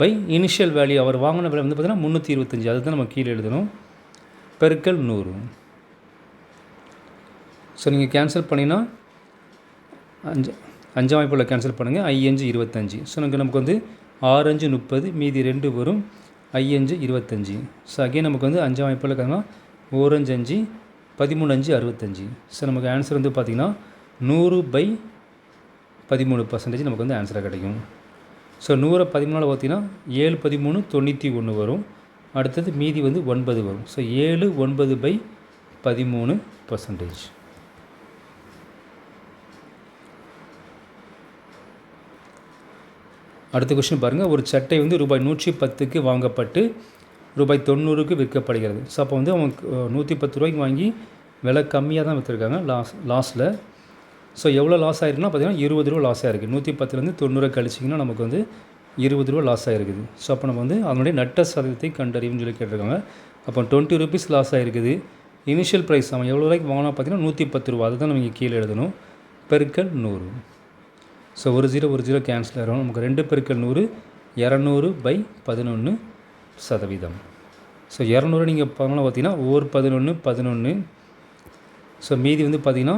பை இனிஷியல் வேல்யூ அவர் வாங்கின விலை வந்து பார்த்திங்கன்னா 325, அதுதான் நம்ம கீழே எழுதணும், பெருக்கல் 100. ஸோ நீங்கள் கேன்சல் பண்ணிங்கன்னா 5 வாய்ப்பில் கேன்சல் பண்ணுங்கள். 5 25. ஸோ நமக்கு வந்து 6 5 30 மீதி 2 வரும் 5 25. ஸோ அகெயின் நமக்கு வந்து 5 வாய்ப்பில் இருக்காங்கன்னா 1 5 5 13 5 65. ஸோ நமக்கு ஆன்சர் வந்து பார்த்திங்கன்னா 100/13% நமக்கு வந்து ஆன்சராக கிடைக்கும். ஸோ 100 13 பார்த்தீங்கன்னா 7 13 91 வரும். அடுத்தது மீதி வந்து 9 வரும். ஸோ 7 9/13%. அடுத்த கொஸ்டின் பாருங்கள், ஒரு சட்டை வந்து ரூபாய் 110க்கு வாங்கப்பட்டு ரூபாய் 90க்கு விற்கப்படுகிறது. ஸோ அப்போ வந்து அவங்க 110 ரூபாய்க்கு வாங்கி விலை கம்மியாக தான் விற்றுருக்காங்க லாஸில். ஸோ எவ்வளோ லாஸ் ஆகிருக்குன்னா பார்த்திங்கன்னா 20 ரூபா லாஸ் ஆகிருக்கு. 110லேருந்து 90 கழிச்சிங்கன்னா நமக்கு வந்து 20 ரூபா லாஸ் ஆகிருக்குது. ஸோ அப்போ நம்ம வந்து அதனுடைய நட்ட சதவீதத்தை கண்டறியும்னு சொல்லி கேட்டிருக்காங்க. அப்போ 20 ரூபீஸ் லாஸ் ஆகிருக்குது. இனிஷியல் ப்ரைஸ் அவன் எவ்வளோ ரூபாய்க்கு வாங்கினா பார்த்திங்கன்னா 110 ரூபா, அதுதான் நம்ம இங்கே கீழே எழுதணும், பெருக்கல் 100. ஸோ 1 0 கேன்சல் ஆகிடும். நமக்கு 2 பெருக்கல் 100 200/11%. ஸோ 200 நீங்கள் பண்ணலாம் பார்த்தீங்கன்னா 1 11 11. ஸோ மீதி வந்து பார்த்திங்கன்னா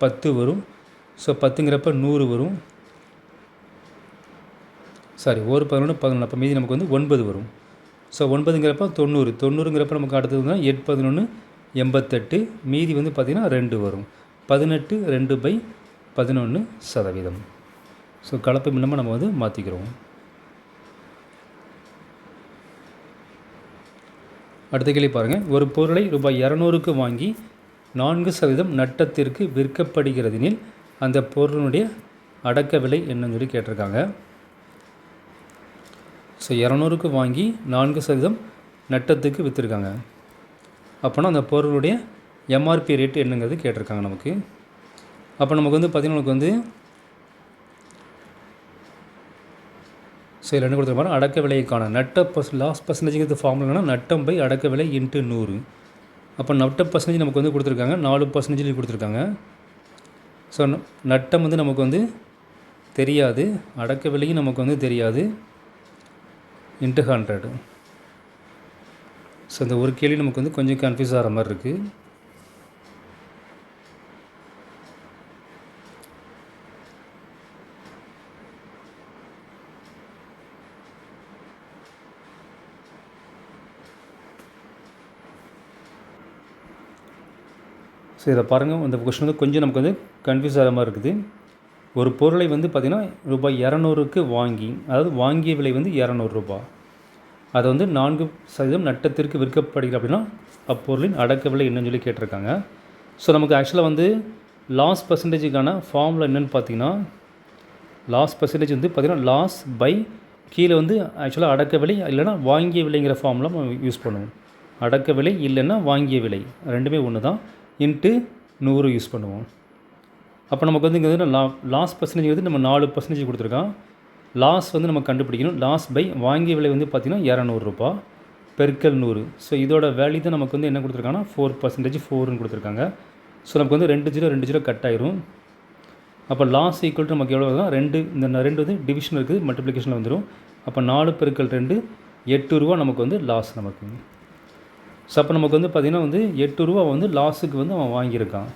10 வரும். ஸோ 10ங்கிறப்ப 100 வரும். சாரி 1 11 11. அப்போ மீதி நமக்கு வந்து 9 வரும். ஸோ 9ங்கிறப்ப 90. 90ங்கிறப்ப நமக்கு அடுத்தது வந்து 8 11 88. மீதி வந்து பார்த்திங்கன்னா 2 வரும். 18 2/11%. ஸோ கலப்பு மின்னமாக நம்ம வந்து மாற்றிக்கிறோம். அடுத்த கேள்வி பாருங்கள், ஒரு பொருளை ரூபாய் 200க்கு வாங்கி 4% நட்டத்திற்கு விற்கப்படுகிறதெனில் அந்த பொருளுடைய அடக்க விலை என்னன்னு சொல்லி கேட்டிருக்காங்க. ஸோ 200க்கு வாங்கி 4% நட்டத்துக்கு விற்றுருக்காங்க. அப்போனா அந்த பொருளுடைய எம்ஆர்பி ரேட்டு என்னங்கிறது கேட்டிருக்காங்க நமக்கு. அப்போ நமக்கு வந்து பார்த்திங்கன்னா நமக்கு வந்து ஸோ இதில் என்ன கொடுத்துருப்பாங்க, அடக்க விலைக்கான லாஸ் பர்சன்டேஜுங்கிறது ஃபார்முலானா நட்டம் பை அடக்க விலை இன்ட்டு 100. அப்போ நட்ட பர்சன்டேஜ் நமக்கு வந்து கொடுத்துருக்காங்க 4% கொடுத்துருக்காங்க. ஸோ நட்டம் வந்து நமக்கு வந்து தெரியாது, அடக்க விலையும் நமக்கு வந்து தெரியாது, இன்ட்டு 100. ஸோ இந்த ஒரு கேள்வி நமக்கு வந்து கொஞ்சம் கன்ஃபியூஸ் ஆகிற மாதிரி இருக்குது. ஸோ இதை பாருங்கள், இந்த கொஸ்டின் வந்து கொஞ்சம் நமக்கு வந்து கன்ஃபியூஸ் ஆகிற மாதிரி இருக்குது. ஒரு பொருளை வந்து பார்த்திங்கன்னா ரூபாய் 200க்கு வாங்கி, அதாவது வாங்கிய விலை வந்து 200 ரூபா, அதை வந்து 4% நட்டத்திற்கு விற்கப்படுகிறது அப்படின்னா அப்பொருளின் அடக்க விலை என்னன்னு சொல்லி கேட்டிருக்காங்க. ஸோ நமக்கு ஆக்சுவலாக வந்து லாஸ் பர்சன்டேஜுக்கான ஃபார்முலா என்னென்னு பார்த்தீங்கன்னா, லாஸ் பர்சன்டேஜ் வந்து பார்த்திங்கன்னா லாஸ் பை கீழே வந்து ஆக்சுவலாக அடக்க விலை இல்லைனா வாங்கிய விலைங்கிற ஃபார்முலா நம்ம யூஸ் பண்ணுவோம். அடக்க விலை இல்லைன்னா வாங்கிய விலை ரெண்டுமே ஒன்று தான், இன்ட்டு 100 யூஸ் பண்ணுவோம். அப்போ நமக்கு வந்து இங்கே வந்து லாஸ் பர்சன்டேஜ் வந்து நம்ம 4% கொடுத்துருக்கான். லாஸ் வந்து நம்ம கண்டுபிடிக்கணும். லாஸ் பை வாங்கிய விலை வந்து பார்த்திங்கன்னா 200 ரூபா பெருக்கல் 100. ஸோ இதோட வேல்யூ தான் நமக்கு வந்து என்ன கொடுத்துருக்காங்கன்னா 4% 4ன்னு கொடுத்துருக்காங்க. ஸோ நமக்கு வந்து 2 0 கட் ஆயிரும். அப்போ லாஸ் ஈக்குவல் டு நமக்கு எவ்வளோ தான் 2, இந்த 2 வந்து டிவிஷன் இருக்குது, மல்டிப்ளிகேஷனில் வந்துடும். அப்போ 4 பெருக்கல் 2 8 ரூபா நமக்கு வந்து லாஸ் நமக்கு. ஸோ அப்போ நமக்கு வந்து பார்த்திங்கன்னா வந்து 8 ரூபா வந்து லாஸுக்கு வந்து அவன் வாங்கியிருக்கான்.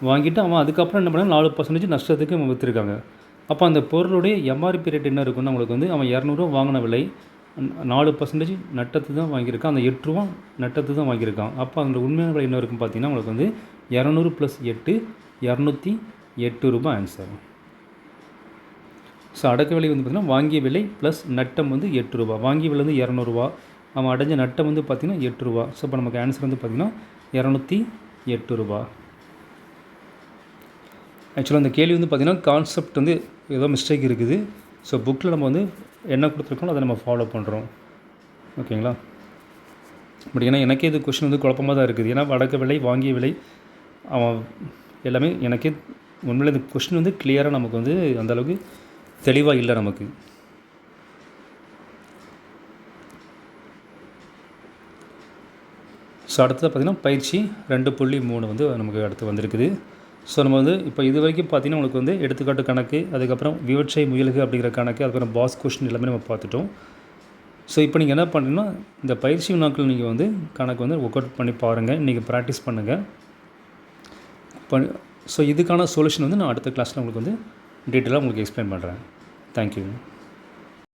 வாங்கிட்டு அவன் அதுக்கப்புறம் என்ன பண்ணால் 4% நஷ்டத்துக்கு அவன் விற்றுருக்காங்க. அப்போ அந்த பொருளுடைய எம்ஆர்பி ரேட் என்ன இருக்குன்னா உங்களுக்கு வந்து அவன் 200 வாங்கின விலை 4% நட்டத்து தான் வாங்கியிருக்கான். அந்த 8 ரூபா நட்டத்து தான் வாங்கியிருக்கான். அப்போ அதோட உண்மையான விலை என்ன இருக்குன்னு பார்த்தீங்கன்னா உங்களுக்கு வந்து 200 + 8 208 ரூபாய் ஆன்சர். ஸோ அடக்க விலை வந்து பார்த்திங்கன்னா வாங்கிய விலை ப்ளஸ் நட்டம் வந்து 8 ரூபா. வாங்கிய விலை வந்து 200 ரூபா, அவன் அடைஞ்ச நட்டம் வந்து பார்த்திங்கன்னா 8 ரூபா. ஸோ இப்போ நமக்கு ஆன்சர் வந்து பார்த்திங்கன்னா 208 ரூபா. ஆக்சுவலாக அந்த கேள்வி வந்து பார்த்திங்கன்னா கான்செப்ட் வந்து ஏதோ மிஸ்டேக் இருக்குது. ஸோ புக்கில் நம்ம வந்து என்ன கொடுத்துருக்கோம் அதை நம்ம ஃபாலோ பண்ணுறோம். ஓகேங்களா? பட் ஏன்னா எனக்கே இது கொஷின் வந்து குழப்பமாக தான் இருக்குது. ஏன்னா அடக்க விலை வாங்கிய விலை அவன் எல்லாமே எனக்கே உண்மையில் இந்த கொஷின் வந்து கிளியராக நமக்கு வந்து அந்தளவுக்கு தெளிவாக இல்லை நமக்கு. ஸோ அடுத்தது பார்த்திங்கன்னா பயிற்சி 2.3 வந்து நமக்கு அடுத்து வந்திருக்குது. ஸோ நம்ம வந்து இப்போ இது வரைக்கும் பார்த்திங்கன்னா உங்களுக்கு வந்து எடுத்துக்காட்டு கணக்கு, அதுக்கப்புறம் விவற்றை முயலுக அப்படிங்கிற கணக்கு, அதுக்கப்புறம் பாஸ் கொஷின் எல்லாமே நம்ம பார்த்துட்டோம். ஸோ இப்போ நீங்கள் என்ன பண்ணுறீங்கன்னா இந்த பயிற்சி வினாக்கள் நீங்கள் வந்து கணக்கு வந்து ஒர்க் அவுட் பண்ணி பாருங்கள், நீங்கள் ப்ராக்டிஸ் பண்ணுங்கள். ஸோ இதுக்கான சொல்யூஷன் வந்து நான் அடுத்த கிளாஸில் உங்களுக்கு வந்து டீட்டெயிலாக உங்களுக்கு எக்ஸ்பிளைன் பண்ணுறேன். தேங்க்யூ.